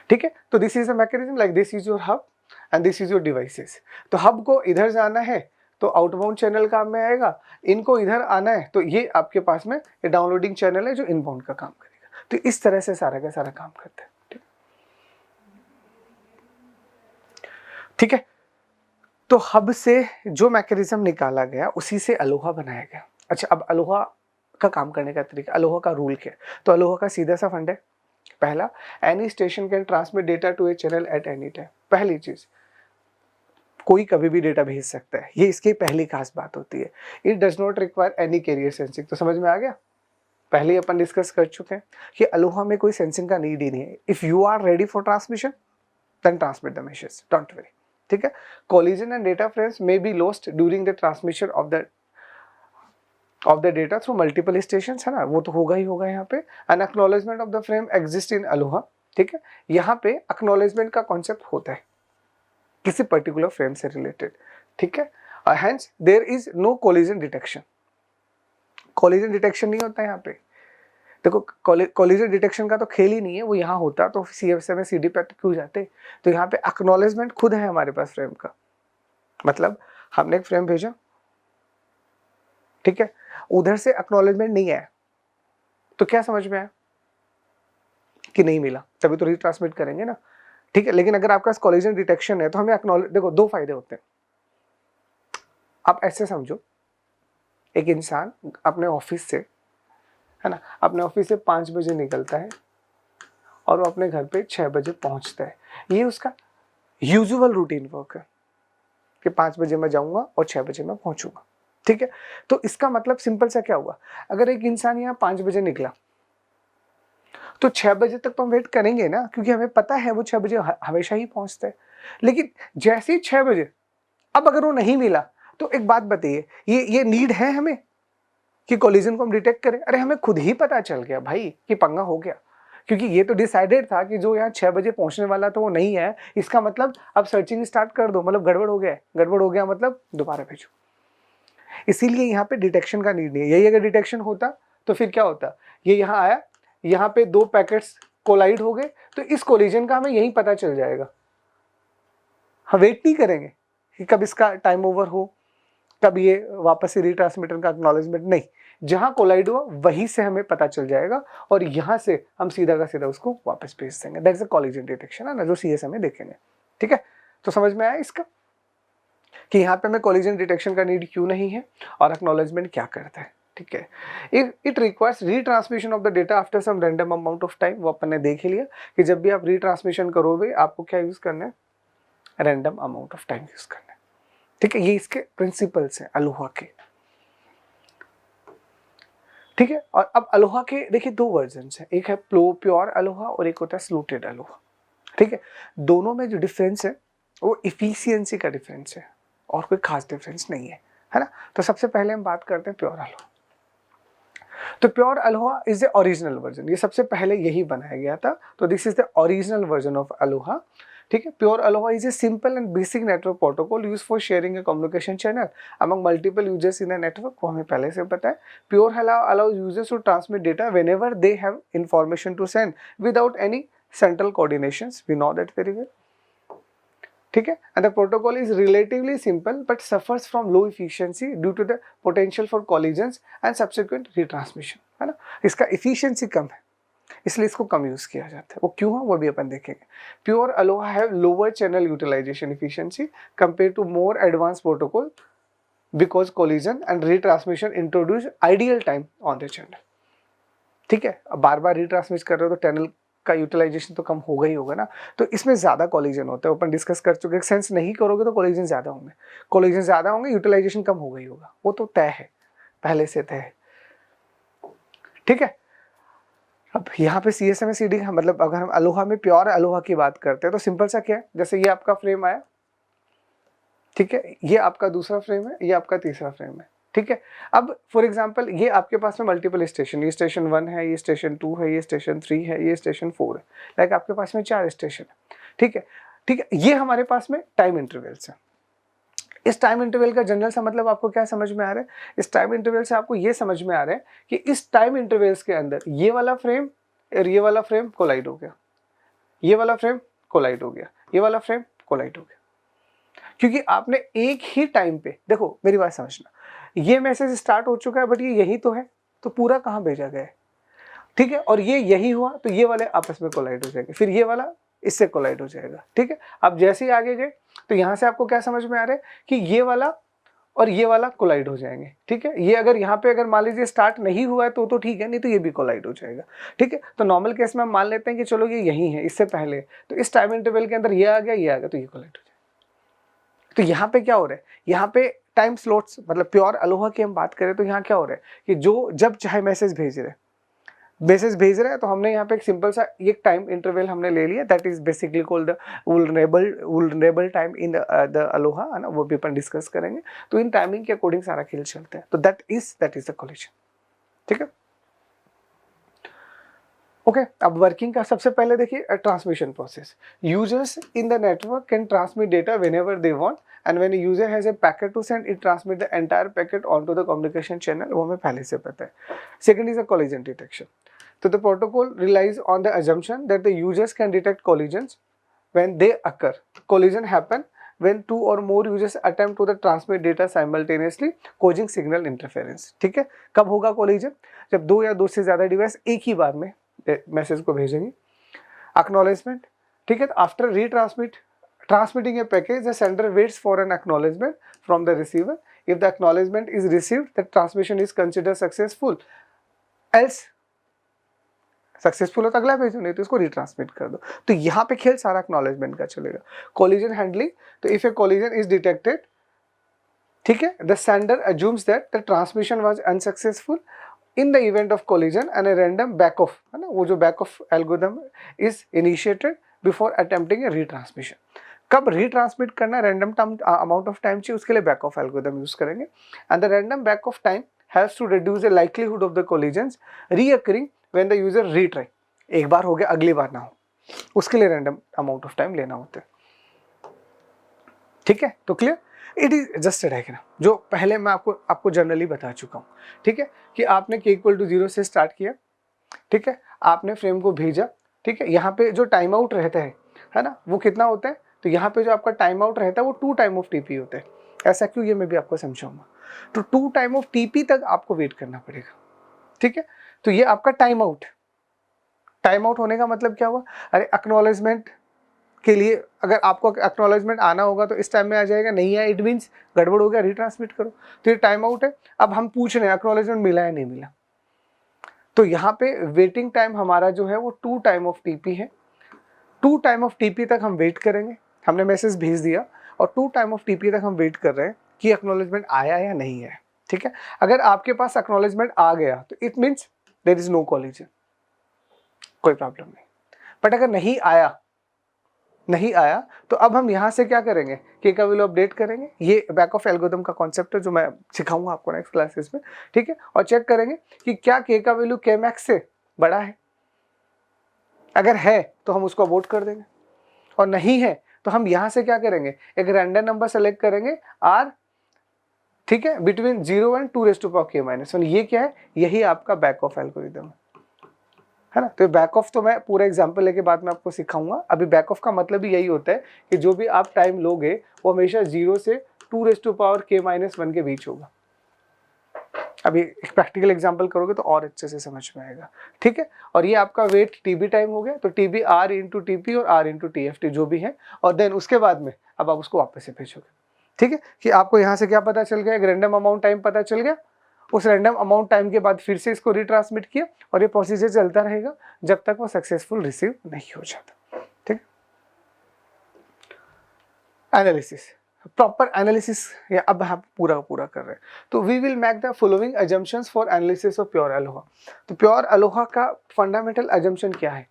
ठीक है, तो this is a mechanism, like this is your hub and this is your devices. तो हब को इधर जाना है तो आउटबाउंड चैनल काम में आएगा, इनको इधर आना है तो ये आपके पास में ये डाउनलोडिंग चैनल है जो इनबाउंड का काम करेगा। तो इस तरह से सारा का सारा काम करता है। ठीक है, तो हब से जो मैकेनिज्म निकाला गया उसी से अलोहा बनाया गया। अच्छा, अब अलोहा का काम करने का तरीका, अलोहा का रूल क्या है? तो अलोहा का सीधा सा फंड है, पहला, any station can transmit data to a channel at any time. पहली चीज, कोई कभी भी डेटा भेज सकता है, ये इसकी पहली खास बात होती है। It does not require any carrier sensing. तो समझ में आ गया, पहले अपन डिस्कस कर चुके हैं कि अलोहा में कोई सेंसिंग का नीड ही नहीं है। If you are ready for transmission then transmit the message, don't worry. ठीक है, collision and data frames may be lost during the transmission of the data through multiple stations, है ना, वो तो होगा ही होगा। यहाँ पे an acknowledgement of the frame exists in Aloha। ठीक है, यहाँ पे acknowledgement का कॉन्सेप्ट होता है किसी पर्टिकुलर फ्रेम से रिलेटेड। ठीक है, hence there is no collision detection। collision detection नहीं होता यहाँ पे। देखो, कॉलिजन डिटेक्शन का तो खेल ही नहीं है, वो यहाँ होता तो CFC में CD पे क्यों जाते। तो यहाँ पे एक्नॉलेजमेंट खुद है हमारे पास फ्रेम का। मतलब हमने एक फ्रेम भेजा, ठीक है, उधर से एक्नॉलेजमेंट नहीं आया, तो क्या समझ में आया कि नहीं मिला, तभी तो रीट्रांसमिट करेंगे ना। ठीक है, लेकिन अगर आपके पास कॉलिजन डिटेक्शन है तो हमें एक्नॉलेज, देखो दो फायदे होते हैं। आप ऐसे समझो, एक इंसान अपने ऑफिस से, है ना, अपने ऑफिस से 5 बजे निकलता है और वो अपने घर पे 6 बजे पहुंचता है। ये उसका यूजुअल रूटीन वर्क है कि 5 बजे मैं जाऊंगा और 6 बजे मैं पहुंचूंगा। ठीक है, तो इसका मतलब सिंपल सा क्या हुआ, अगर एक इंसान यहाँ 5 बजे निकला तो 6 बजे तक तो हम वेट करेंगे ना, क्योंकि हमें पता है वो 6 बजे हमेशा ही पहुंचता है। लेकिन जैसे ही 6 बजे, अब अगर वो नहीं मिला तो एक बात बताइए, ये नीड है हमें कि कोलिजन को हम डिटेक्ट करें? अरे हमें खुद ही पता चल गया भाई कि पंगा हो गया, क्योंकि ये तो डिसाइडेड था कि जो यहाँ 6 बजे पहुंचने वाला था वो नहीं है। इसका मतलब अब सर्चिंग स्टार्ट कर दो, मतलब गड़बड़ हो गया है, गड़बड़ हो गया मतलब दोबारा भेजो। इसीलिए यहाँ पे डिटेक्शन का नीड नहीं है। यही अगर डिटेक्शन होता तो फिर क्या होता, ये यहाँ आया, यहाँ पे 2 पैकेट्स कोलाइड हो गए, तो इस कोलिजन का हमें यही पता चल जाएगा। हम वेट नहीं करेंगे कि कब इसका टाइम ओवर हो, कब ये वापस से रिट्रांसमीटर का एक्नॉलेजमेंट, नहीं, जहां कोलाइड हुआ वहीं से हमें पता चल जाएगा और यहां से हम सीधा का सीधा उसको वापस भेज देंगे। दैट्स अ कोलिजन डिटेक्शन, है ना, जो सीएसएम में देखेंगे। ठीक है, तो समझ में आया इसका कि यहाँ पे हमें कोलिजन डिटेक्शन का नीड क्यों नहीं है और एक्नॉलेजमेंट क्या करता है। ठीक है, it requires retransmission of the data after some random amount of time. वो अपन ने देख लिया कि जब भी आप रीट्रांसमिशन करोगे आपको क्या यूज करना है, random amount of time use करना है। ठीक है, ये इसके प्रिंसिपल्स हैं अलोहा के। ठीक है, और अब अलोहा के देखिए 2 वर्जन्स हैं, एक है प्योर अलोहा और एक होता है स्लूटेड अलोहा। ठीक है, दोनों में जो डिफरेंस है वो इफिशियंसी का डिफरेंस है और कोई खास डिफरेंस नहीं है ना। तो सबसे पहले हम बात करते हैं प्योर अलोहा। तो pure Aloha is the original version, ये सबसे पहले यही बनाया गया था, तो this is the original version of Aloha. ठीक है, pure Aloha is a simple and basic network protocol use for sharing a communication channel among multiple users in a network. वो हमें पहले से पता है। Pure allows users to transmit data whenever they have information to send without any central coordinations, we know that very well. ठीक है, and the protocol is relatively simple but suffers from low efficiency due to the potential for collisions and subsequent retransmission, है ना। इसका efficiency कम है इसलिए इसको कम use किया जाता है। वो क्यों है वो भी अपन देखेंगे। Pure Aloha have lower channel utilization efficiency compare to more advance protocol because collision and retransmission introduce ideal time on the channel. ठीक है, अब बार बार रिट्रांसमिट कर रहे हो तो चैनल का यूटिलाइजेशन तो कम होगा ही होगा ना, तो इसमें ज्यादा कोलिजन होता है। अपन डिस्कस कर चुके, सेंस नहीं करोगे तो कोलिजन ज्यादा होंगे, कोलिजन ज्यादा होंगे, यूटिलाइजेशन कम होगा ही होगा, वो तो तय है, पहले से तय है। ठीक है, अब यहाँ पे CSMA-CD मतलब अगर हम अलोहा में प्योर अलोहा की बात करते हैं तो सिंपल सा क्या है, जैसे ये आपका फ्रेम आया, ठीक है, ये आपका दूसरा फ्रेम है, ये आपका तीसरा फ्रेम है। ठीक है, अब फॉर एग्जांपल ये आपके पास में मल्टीपल स्टेशन, ये स्टेशन 1 है, ये स्टेशन 2 है, ये स्टेशन 3 है, ये स्टेशन 4 है, लाइक आपके पास में 4 स्टेशन है। ठीक है, ठीक है, ये हमारे पास में टाइम इंटरवल्स है। इस टाइम इंटरवल का जनरल सा मतलब आपको क्या समझ में आ रहा है, इस टाइम इंटरवल से आपको ये समझ में आ रहा है कि इस टाइम इंटरवल्स के अंदर ये वाला फ्रेम और ये वाला फ्रेम कोलाइड हो गया, ये वाला फ्रेम कोलाइड हो गया, ये वाला फ्रेम कोलाइड हो गया, क्योंकि आपने एक ही टाइम पे, देखो मेरी बात समझना, ये मैसेज स्टार्ट हो चुका है बट ये यही तो है, तो पूरा कहाँ भेजा गया है। ठीक है, और ये यही हुआ तो ये वाले आपस में कोलाइड हो जाएंगे, फिर ये वाला इससे कोलाइड हो जाएगा। ठीक है, अब जैसे ही आगे गए तो यहाँ से आपको क्या समझ में आ रहा है कि ये वाला और ये वाला कोलाइड हो जाएंगे। ठीक है, ये अगर यहाँ पे अगर मान लीजिए स्टार्ट नहीं हुआ है तो ठीक है, नहीं तो ये भी कोलाइड हो जाएगा। ठीक है, तो नॉर्मल केस में हम मान लेते हैं कि चलो ये यही है इससे पहले, तो इस टाइम इंटरवल के अंदर ये आ गया, ये आ गया, तो ये कोलाइड हो जाएगा। तो यहाँ पे क्या हो रहा है, यहाँ पे टाइम स्लॉट्स, मतलब प्योर अलोहा की हम बात करें तो यहाँ क्या हो रहा है कि जो जब चाहे मैसेज भेज रहे हैं तो हमने यहाँ पे एक सिंपल सा एक टाइम इंटरवल हमने ले लिया, that is basically called the vulnerable time in the Aloha, है ना, वो भी अपन डिस्कस करेंगे। तो इन टाइमिंग के अकॉर्डिंग सारा खेल चलता है, तो दैट इज द कोलिजन। ठीक है, ओके, अब वर्किंग का सबसे पहले देखिए transmission process. Users in the network can transmit data whenever they want and when a user has a packet to send, it transmit the entire packet onto the communication channel, वो हमें पहले से पता है। Second is a collision detection. So the protocol relies on the assumption that the users can detect collisions when they occur. Collision happen when 2 or more users attempt to transmit data simultaneously, causing signal interference. ठीक है, कब होगा collision? जब 2 या 2 से ज़्यादा device एक ही बार में मैसेज को भेजेंगे। Acknowledgement, ठीक है, after transmitting a package, the sender waits for an acknowledgement from the receiver. If the acknowledgement is received, the transmission is considered successful. Else successful हो तो अगला भेजो, नहीं तो इसको रिट्रांसमिट कर दो। तो यहाँ पे खेल सारा एक्नॉलेजमेंट का चलेगा। कोलिजन हैंडलिंग, तो if a collision is detected ठीक है, the sender assumes that the transmission was unsuccessful in the event of collision and a random back off, है ना, वो जो back off algorithm is initiated before attempting a retransmission. कब retransmit करना, random amount of time चाहिए, उसके लिए back off algorithm use करेंगे। And the random back off time has to reduce the likelihood of the collisions recurring when the user retry. एक बार हो गया, अगली बार ना हो, उसके लिए रैंडम अमाउंट ऑफ टाइम लेना होता है। ठीक है, तो clear, it is just a diagram जो पहले मैं आपको जनरली बता चुका हूँ। ठीक है, कि आपने k इक्वल टू 0 से स्टार्ट किया, ठीक है, आपने फ्रेम को भेजा, ठीक है, यहाँ पे जो टाइम आउट रहता है ना, वो कितना होता है, तो यहाँ पे जो आपका टाइम आउट रहता है वो 2 टाइम ऑफ टीपी होता है। ऐसा क्यों, ये मैं भी आपको समझाऊंगा। तो 2 टाइम ऑफ टीपी तक आपको वेट करना पड़ेगा। ठीक है, तो ये आपका टाइम आउट होने का मतलब क्या हुआ, अरे एक्नॉलेजमेंट के लिए अगर आपको एक्नॉलेजमेंट आना होगा तो इस टाइम में आ जाएगा, नहीं आया इट मीन्स गड़बड़ हो गया, रिट्रांसमिट करो। तो ये टाइम आउट है। अब हम पूछ रहे हैं एक्नॉलेजमेंट मिला है नहीं मिला, तो यहाँ पे वेटिंग टाइम हमारा जो है वो 2 टाइम ऑफ टीपी है। 2 टाइम ऑफ टीपी तक हम वेट करेंगे, हमने मैसेज भेज दिया और 2 टाइम ऑफ टीपी तक हम वेट कर रहे हैं कि एक्नॉलेजमेंट आया या नहीं है। ठीक है, अगर आपके पास एक्नॉलेजमेंट आ गया तो it means there is no collision, कोई प्रॉब्लम नहीं। बट अगर नहीं आया तो अब हम यहाँ से क्या करेंगे, के का वैल्यू अपडेट करेंगे। ये बैक ऑफ एल्गोरिथम का कॉन्सेप्ट है जो मैं सिखाऊंगा आपको नेक्स्ट क्लासेस में। ठीक है, और चेक करेंगे कि क्या के का वैल्यू के मैक्स से बड़ा है। अगर है तो हम उसको अबॉर्ट कर देंगे, और नहीं है तो हम यहाँ से क्या करेंगे, एक रैंडम नंबर सेलेक्ट करेंगे आर, ठीक है, बिटवीन 0 एंड 2⁻k-1। ये क्या है, यही आपका बैक ऑफ एल्गोरिथम है ना। तो बैक ऑफ तो मैं पूरा एग्जांपल लेके बाद में आपको सिखाऊंगा। अभी बैक ऑफ का मतलब ही यही होता है कि जो भी आप टाइम लोगे वो हमेशा 0 से 2⁻k-1 के बीच होगा। अभी एक प्रैक्टिकल एग्जांपल करोगे तो और अच्छे से समझ में आएगा। ठीक है, और ये आपका वेट टीबी टाइम हो गया, तो टीबी आर इंटू टीपी और आर इंटू टीएफटी जो भी है, और देन उसके बाद में अब आप उसको वापस से भेजोगे। ठीक है, कि आपको यहाँ से क्या पता चल गया, एक रैंडम अमाउंट टाइम पता चल गया। उस रैंडम अमाउंट टाइम के बाद फिर से इसको रिट्रांसमिट किया और ये प्रोसीजर चलता रहेगा जब तक वो सक्सेसफुल रिसीव नहीं हो जाता। ठीक, एनालिसिस, प्रॉपर एनालिसिस अब हम पूरा कर रहे हैं। तो we will make the following assumptions for analysis of pure Aloha. तो प्योर अलोहा का फंडामेंटल अजम्पशन क्या है,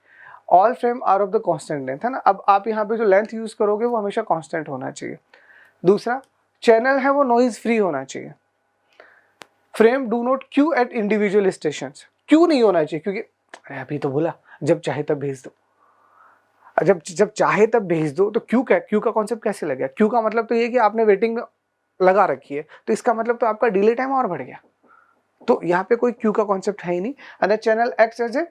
all frame are of the constant length, है ना। अब आप यहाँ पे जो लेंथ यूज करोगे वो हमेशा कांस्टेंट होना चाहिए। दूसरा, चैनल है वो नॉइज फ्री होना चाहिए। Frame do not Q eight individual station, Q नहीं होना चाहिए, क्योंकि अरे अभी तो बोला जब चाहे तब भेज दो, जब चाहे तब भेज दो, तो क्यू का कॉन्सेप्ट कैसे लग गया। क्यू का मतलब तो ये कि आपने वेटिंग में लगा रखी है, तो इसका मतलब तो आपका डिले टाइम और बढ़ गया। तो यहाँ पे कोई क्यू का कॉन्सेप्ट है ही नहीं। And channel acts as a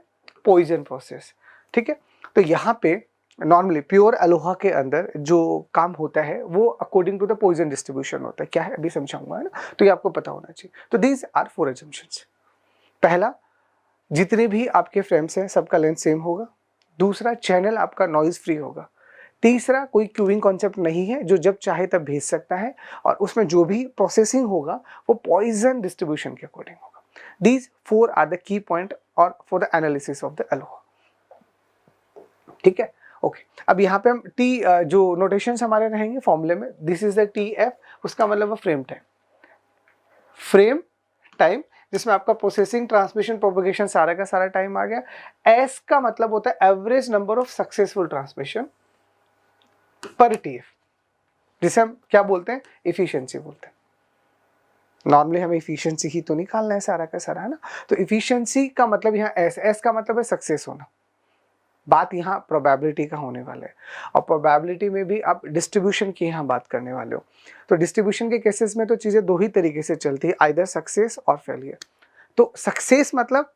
Poisson process. ठीक है, तो यहाँ पे नॉर्मली प्योर अलोहा के अंदर जो काम होता है वो according to the Poisson distribution होता है। क्या है अभी समझाऊंगा, है ना, तो ये आपको पता होना चाहिए। तो दीज आर 4 अजम्पशंस। पहला, जितने भी आपके फ्रेम्स हैं सबका लेंथ सेम होगा। दूसरा, चैनल आपका नॉइज फ्री होगा। तीसरा, कोई क्यूइंग कॉन्सेप्ट नहीं है जो जब चाहे तब भेज सकता है, और उसमें जो भी प्रोसेसिंग होगा वो पॉइजन डिस्ट्रीब्यूशन के अकॉर्डिंग होगा। These 4 are the key point और for the analysis of the Aloha. ठीक है, ओके। अब यहाँ पे हम टी जो नोटेशंस हमारे रहेंगे फॉर्मूले में, this is the T F, उसका मतलब फ्रेम टाइम जिसमें आपका प्रोसेसिंग, ट्रांसमिशन, प्रोपगेशन सारा का सारा टाइम आ गया। एस का मतलब होता है average number of successful transmission पर टीएफ, जिसे हम क्या बोलते हैं, इफिशियंसी बोलते हैं। नॉर्मली हमें इफिशियंसी ही तो निकालना है सारा का सारा, है ना। तो इफिशियंसी का मतलब यहाँ एस का मतलब है सक्सेस होना। बात यहाँ प्रोबेबिलिटी का होने वाला है, और प्रोबेबिलिटी में भी आप डिस्ट्रीब्यूशन की यहाँ बात करने वाले हो। तो डिस्ट्रीब्यूशन के केसेस में तो चीज़ें 2 ही तरीके से चलती है, आइदर सक्सेस और फेलियर। तो सक्सेस मतलब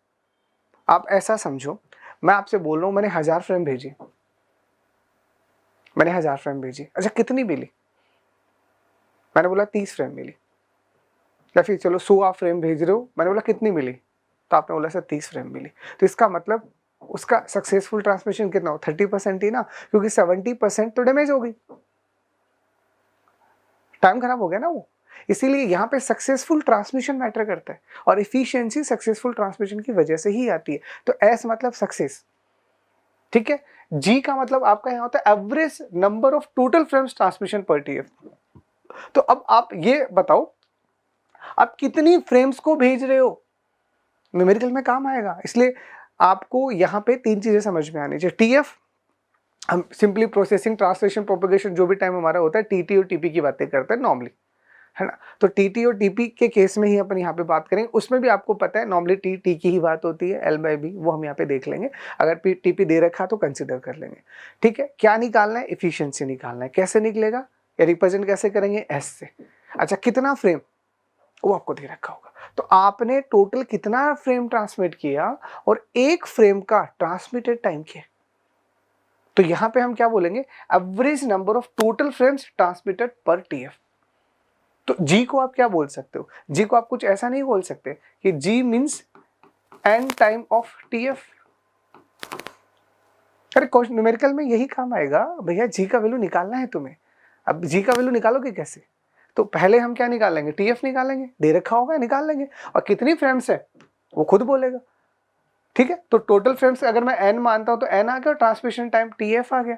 आप ऐसा समझो, मैं आपसे बोल रहा हूँ मैंने 1000 फ्रेम भेजी, अच्छा कितनी मिली, मैंने बोला 30 फ्रेम मिली। या फिर चलो 100 आप फ्रेम भेज रहे हो, मैंने बोला कितनी मिली, तो आपने बोला सर 30 फ्रेम मिली। तो इसका मतलब उसका सक्सेसफुल ट्रांसमिशन कितना हो, 30% ही ना, क्योंकि 70% तो डैमेज हो गई, टाइम खराब हो गया ना वो। इसीलिए यहाँ पे सक्सेसफुल ट्रांसमिशन मैटर करता है, और इफिशियंसी सक्सेसफुल ट्रांसमिशन की वजह से ही आती है। तो एस मतलब सक्सेस, ठीक है। जी का मतलब आपका यहाँ होता है average number of total frames transmission पर टीएफ। तो अब आप ये बताओ आप कितनी फ्रेम्स को भेज रहे हो, न्यूमेरिकल में काम आएगा। इसलिए आपको यहाँ पे 3 चीजें समझ में आनी चाहिए। टीएफ हम सिंपली प्रोसेसिंग, ट्रांसलेशन, प्रोपेगेशन, जो भी टाइम हमारा होता है, टीटी और टीपी की बातें करते हैं नॉर्मली, है ना। तो टीटी और टीपी के केस में ही अपन यहाँ पे बात करेंगे। उसमें भी आपको पता है नॉर्मली टी की ही बात होती है, एल बाई बी वो हम यहाँ पे देख लेंगे। अगर टीपी दे रखा तो कंसिडर कर लेंगे, ठीक है। क्या निकालना है, एफिशिएंसी निकालना है। कैसे निकलेगा या रिप्रेजेंट कैसे करेंगे, एस से। अच्छा कितना फ्रेम, वो आपको दे रखा होगा। तो आपने टोटल कितना फ्रेम ट्रांसमिट किया और एक फ्रेम का ट्रांसमिटेड टाइम क्या है, तो यहां पे हम क्या बोलेंगे, average number of total frames transmitted पर टीएफ। तो जी को आप क्या बोल सकते हो, जी को आप कुछ ऐसा नहीं बोल सकते कि G means N time of TF. अरे क्वेश्चन न्यूमेरिकल में यही काम आएगा भैया, जी का वैल्यू निकालना है तुम्हें। अब जी का वैल्यू निकालोगे कैसे, तो पहले हम क्या निकालेंगे, टीएफ निकालेंगे, दे रखा होगा निकाल लेंगे, और कितनी फ्रेम्स है वो खुद बोलेगा, ठीक है। तो टोटल फ्रेम्स अगर मैं एन मानता हूं तो एन आ गया और ट्रांसमिशन टाइम टीएफ आ गया।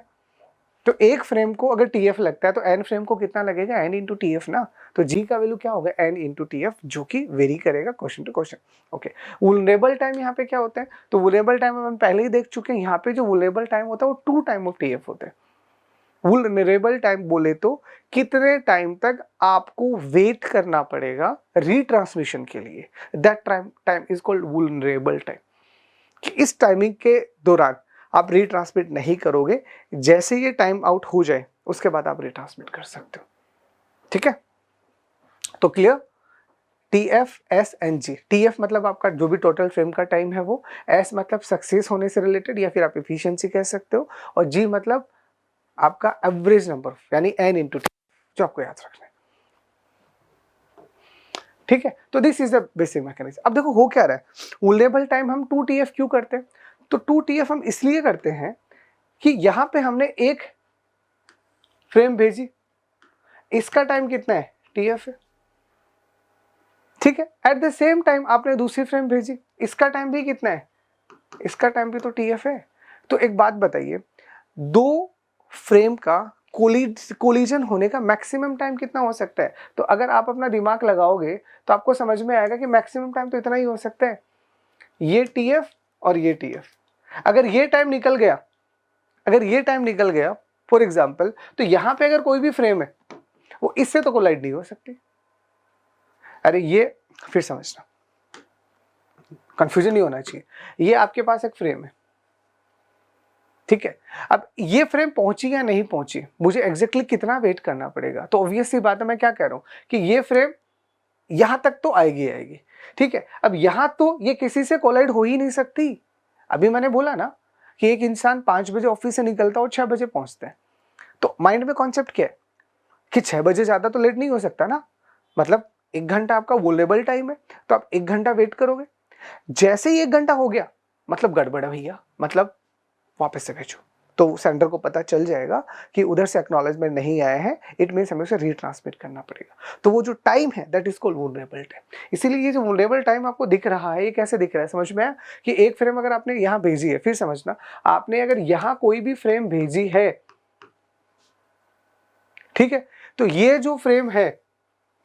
तो एक फ्रेम को अगर टीएफ लगता है तो एन फ्रेम को कितना लगेगा, एन इंटू टीएफ ना। तो जी का वैल्यू क्या होगा, एन इंटू टीएफ, जो कि वेरी करेगा question to question. Okay, vulnerable time यहाँ पे क्या होता है, तो वुलनेबल टाइम हम पहले ही देख चुके हैं। यहाँ पे जो वुलनेबल टाइम होता है वो 2 टाइम ऑफ टीएफ होता है। वुलनेबल टाइम बोले तो कितने टाइम तक आपको वेट करना पड़ेगा रीट्रांसमिशन के लिए, that time is called vulnerable time. कि इस टाइमिंग के दौरान आप रीट्रांसमिट नहीं करोगे, जैसे ये टाइम आउट हो जाए उसके बाद आप रीट्रांसमिट कर सकते हो, ठीक है। तो clear, T F S N G. T F मतलब आपका जो भी टोटल फ्रेम का टाइम है वो, एस मतलब सक्सेस होने से रिलेटेड या फिर आप एफिशिएंसी कह सकते हो, और जी मतलब आपका एवरेज नंबर यानी एन इंटू टी, जो आपको याद रखना है, ठीक है। तो this is the basic mechanism. अब देखो हो क्या रहा है, वुलनेबल टाइम हम 2 टीएफ क्यों करते हैं, तो 2 टीएफ हम इसलिए करते हैं कि यहां पे हमने एक फ्रेम भेजी, इसका टाइम कितना है, टीएफ है, ठीक है। एट द सेम टाइम आपने दूसरी फ्रेम भेजी, इसका टाइम भी कितना है, इसका टाइम भी तो टीएफ है। तो एक बात बताइए, 2 फ्रेम का कोलिजन होने का मैक्सिमम टाइम कितना हो सकता है, तो अगर आप अपना दिमाग लगाओगे तो आपको समझ में आएगा कि मैक्सिमम टाइम तो इतना ही हो सकता है, ये टीएफ और ये टीएफ। अगर ये टाइम निकल गया, अगर ये टाइम निकल गया फॉर एग्जांपल, तो यहां पे अगर कोई भी फ्रेम है वो इससे तो कोलाइड नहीं हो सकती। अरे ये फिर समझना, कंफ्यूजन नहीं होना चाहिए। ये आपके पास एक फ्रेम है, ठीक है। अब ये फ्रेम पहुंची या नहीं पहुंची, मुझे एग्जैक्टली कितना वेट करना पड़ेगा, तो ऑब्वियस सी बात है मैं क्या कह रहा हूं कि ये फ्रेम यहां तक तो आएगी आएगी, ठीक है। अब यहां तो ये किसी से कोलाइड हो ही नहीं सकती। अभी मैंने बोला ना कि एक इंसान 5 बजे ऑफिस से निकलता है और 6 बजे पहुंचता है, तो माइंड में कॉन्सेप्ट क्या है कि 6 बजे ज्यादा तो लेट नहीं हो सकता ना, मतलब 1 घंटा आपका वुलनेबल टाइम है, तो आप 1 घंटा वेट करोगे। जैसे ही 1 घंटा हो गया मतलब गड़बड़ है भैया, मतलब वापस से भेजो, तो सेंडर को पता चल जाएगा कि उधर से एक्नॉलेजमेंट नहीं आया है, इट मींस हमें उसे रीट्रांसमिट करना पड़ेगा। तो वो जो टाइम है that is called vulnerable time. इसीलिए ये जो वुलनेबल टाइम आपको दिख रहा है, ये कैसे दिख रहा है समझ में आया कि एक फ्रेम अगर आपने यहां भेजी है, फिर समझना आपने अगर यहां कोई भी फ्रेम भेजी है, ठीक है, तो ये जो फ्रेम है,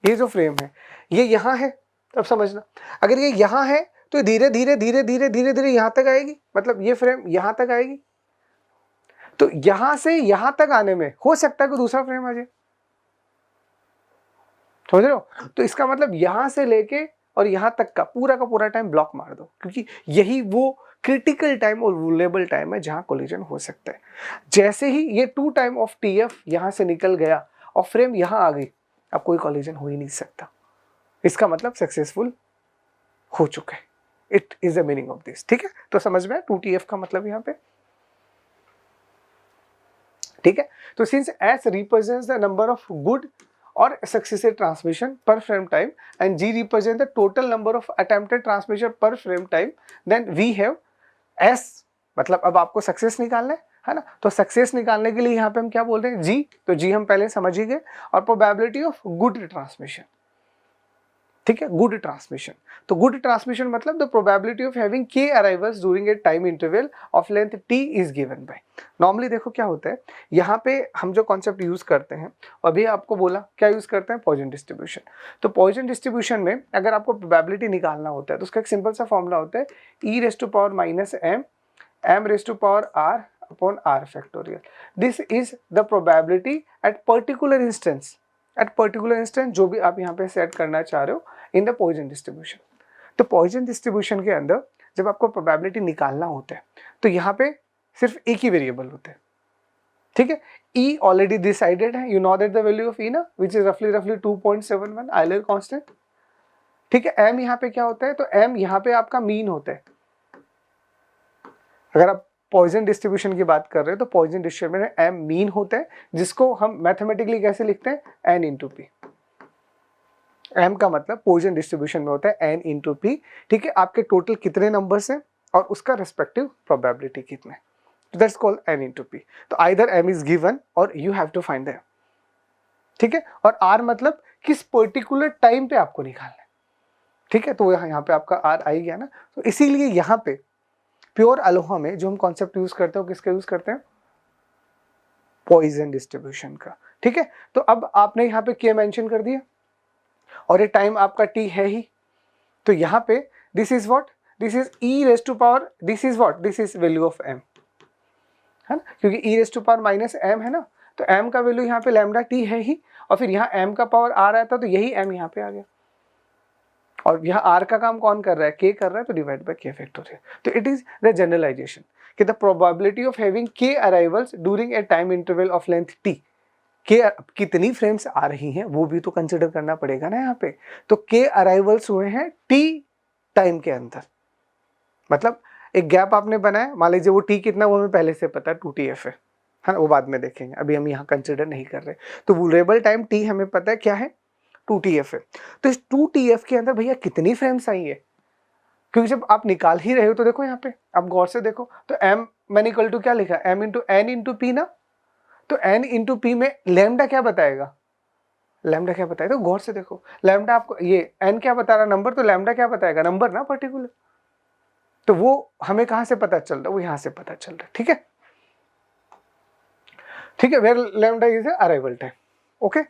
ये जो फ्रेम है ये यहां है, तब समझना अगर ये यहां है तो धीरे धीरे धीरे धीरे धीरे धीरे यहां तक आएगी, मतलब ये फ्रेम यहां तक आएगी, तो यहां से यहां तक आने में हो सकता है कि दूसरा फ्रेम आ जाए, समझ रहे हो। तो इसका मतलब यहां से लेके और यहां तक का पूरा टाइम ब्लॉक मार दो, क्योंकि यही वो क्रिटिकल टाइम और वुलनेबल टाइम है जहां कोलिजन हो सकता है। जैसे ही ये 2 टाइम ऑफ टीएफ यहां से निकल गया और फ्रेम यहां आ गई, अब कोई कोलिजन हो ही नहीं सकता, इसका मतलब सक्सेसफुल हो चुका है। It is the meaning of this, ठीक है। तो समझ में 2 टीएफ का मतलब यहां पे, ठीक है। तो since S represents the number of good और successive transmission per frame time and G represent the total number of attempted transmission per frame time, then we have S, मतलब अब आपको सक्सेस निकालना है ना, तो सक्सेस निकालने के लिए यहाँ पे हम क्या बोल रहे हैं, जी, तो जी हम पहले समझ ही गए, और प्रोबेबिलिटी ऑफ गुड ट्रांसमिशन, ठीक है, गुड ट्रांसमिशन। तो गुड ट्रांसमिशन मतलब द प्रोबेबिलिटी ऑफ हैविंग के arrivals during a time interval of length T is given by. Normally देखो क्या होता है, यहाँ पे हम जो कॉन्सेप्ट यूज करते हैं, अभी आपको बोला क्या यूज करते हैं, पॉइजन डिस्ट्रीब्यूशन। तो पॉइजन डिस्ट्रीब्यूशन में अगर आपको प्रोबेबिलिटी निकालना होता है तो उसका एक सिंपल सा फॉर्मूला होता है e raise to power minus m raise to power r upon r factorial. This is the probability at particular instance, जो भी आप यहाँ पे सेट करना चाह रहे हो इन द पॉइजन डिस्ट्रीब्यूशन। तो पॉइजन डिस्ट्रीब्यूशन के अंदर जब आपको प्रोबेबिलिटी निकालना होता है तो यहाँ पे सिर्फ एक ही वेरिएबल होता है, ठीक है। ई ऑलरेडी डिसाइडेड है, you know that the value of e ना, विच इज रफली 2.71 आइलर कांस्टेंट, ठीक है। एम यहाँ पे क्या होता है, तो एम यहाँ पे आपका मीन होता है। अगर आप पॉइजन डिस्ट्रीब्यूशन की बात कर रहे हैं तो पॉइजन डिस्ट्रीब्यूशन में एम मीन होता है, जिसको हम मैथमेटिकली कैसे लिखते हैं, एन इंटू पी। एम का मतलब पॉइजन डिस्ट्रीब्यूशन में होता है एन इंटू पी, ठीक है। आपके टोटल कितने नंबर्स हैं और उसका रेस्पेक्टिव प्रोबेबिलिटी कितने, that's called N into P. तो आइदर एम इज गिवन और you have to find the M, ठीक है। और आर मतलब किस पर्टिकुलर टाइम पे आपको निकालना है, ठीक है। तो यहाँ पे आपका आर आई गया ना। तो इसीलिए यहाँ पे प्योर अलोहा में जो हम कॉन्सेप्ट यूज करते हैं किसका यूज करते हैं, पॉइजन डिस्ट्रीब्यूशन का, ठीक है। तो अब आपने यहाँ पे के मेंशन कर दिया और ये टाइम आपका टी है ही, तो यहाँ पे this is what, this is e raise to power, this is what, this is value of m, है ना, क्योंकि e raise to power minus m है ना, तो एम का वैल्यू यहाँ पे लैम्डा टी है ही, और फिर यहाँ एम का पावर आ रहा था तो यही एम यहाँ पे आ गया, और यहाँ आर का काम कौन कर रहा है, के कर रहा है, तो डिवाइड बाय के फैक्टोरियल। तो इट इज द जनरलाइजेशन कि द प्रोबेबिलिटी ऑफ हैविंग के arrivals during a time interval of length T, के कितनी फ्रेम्स आ रही हैं वो भी तो कंसिडर करना पड़ेगा ना यहाँ पे। तो के अराइवल्स हुए हैं टी टाइम के अंदर, मतलब एक गैप आपने बनाया, मान लीजिए वो टी कितना वो हमें पहले से पता है 2TF है ना, वो बाद में देखेंगे, अभी हम यहाँ कंसिडर नहीं कर रहे। तो वुलरेबल टाइम टी हमें पता है क्या है, 2TF है। तो इस 2TF के अंदर भैया कितनी फ्रेम्स आई है, क्योंकि जब आप निकाल ही रहे हो तो देखो यहाँ पे आप गौर से देखो, तो एम मैंने इक्वल टू क्या लिखा, M into N into P ना, तो एन इंटू पी में लैम्डा क्या बताएगा, लैम्डा क्या बताएगा, तो गौर से देखो लैम्डा आपको, ये एन क्या बता रहा नंबर, तो लैम्डा क्या बताएगा, नंबर ना पर्टिकुलर, तो वो हमें कहां से पता चल रहा है, वो यहां से पता चल रहा है, ठीक है, ठीक है। Where lambda is arrival time, okay.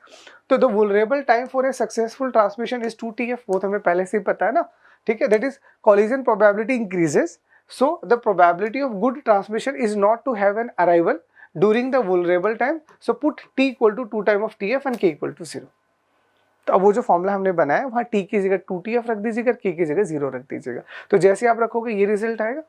तो the vulnerable time for a successful transmission is 2TF, वो तो हमें पहले से ही पता है ना, ठीक है। That is collision probability increases, so the probability of good transmission is not to have an arrival during the vulnerable time, so put t equal to 2 time of TF and k equal to 0। तो अब वो जो formula हमने बनाया वहाँ t की जगह 2TF रख दीजिएगा, k की जगह 0 रख दीजिएगा, तो जैसे आप रखोगे ये रिजल्ट आएगा,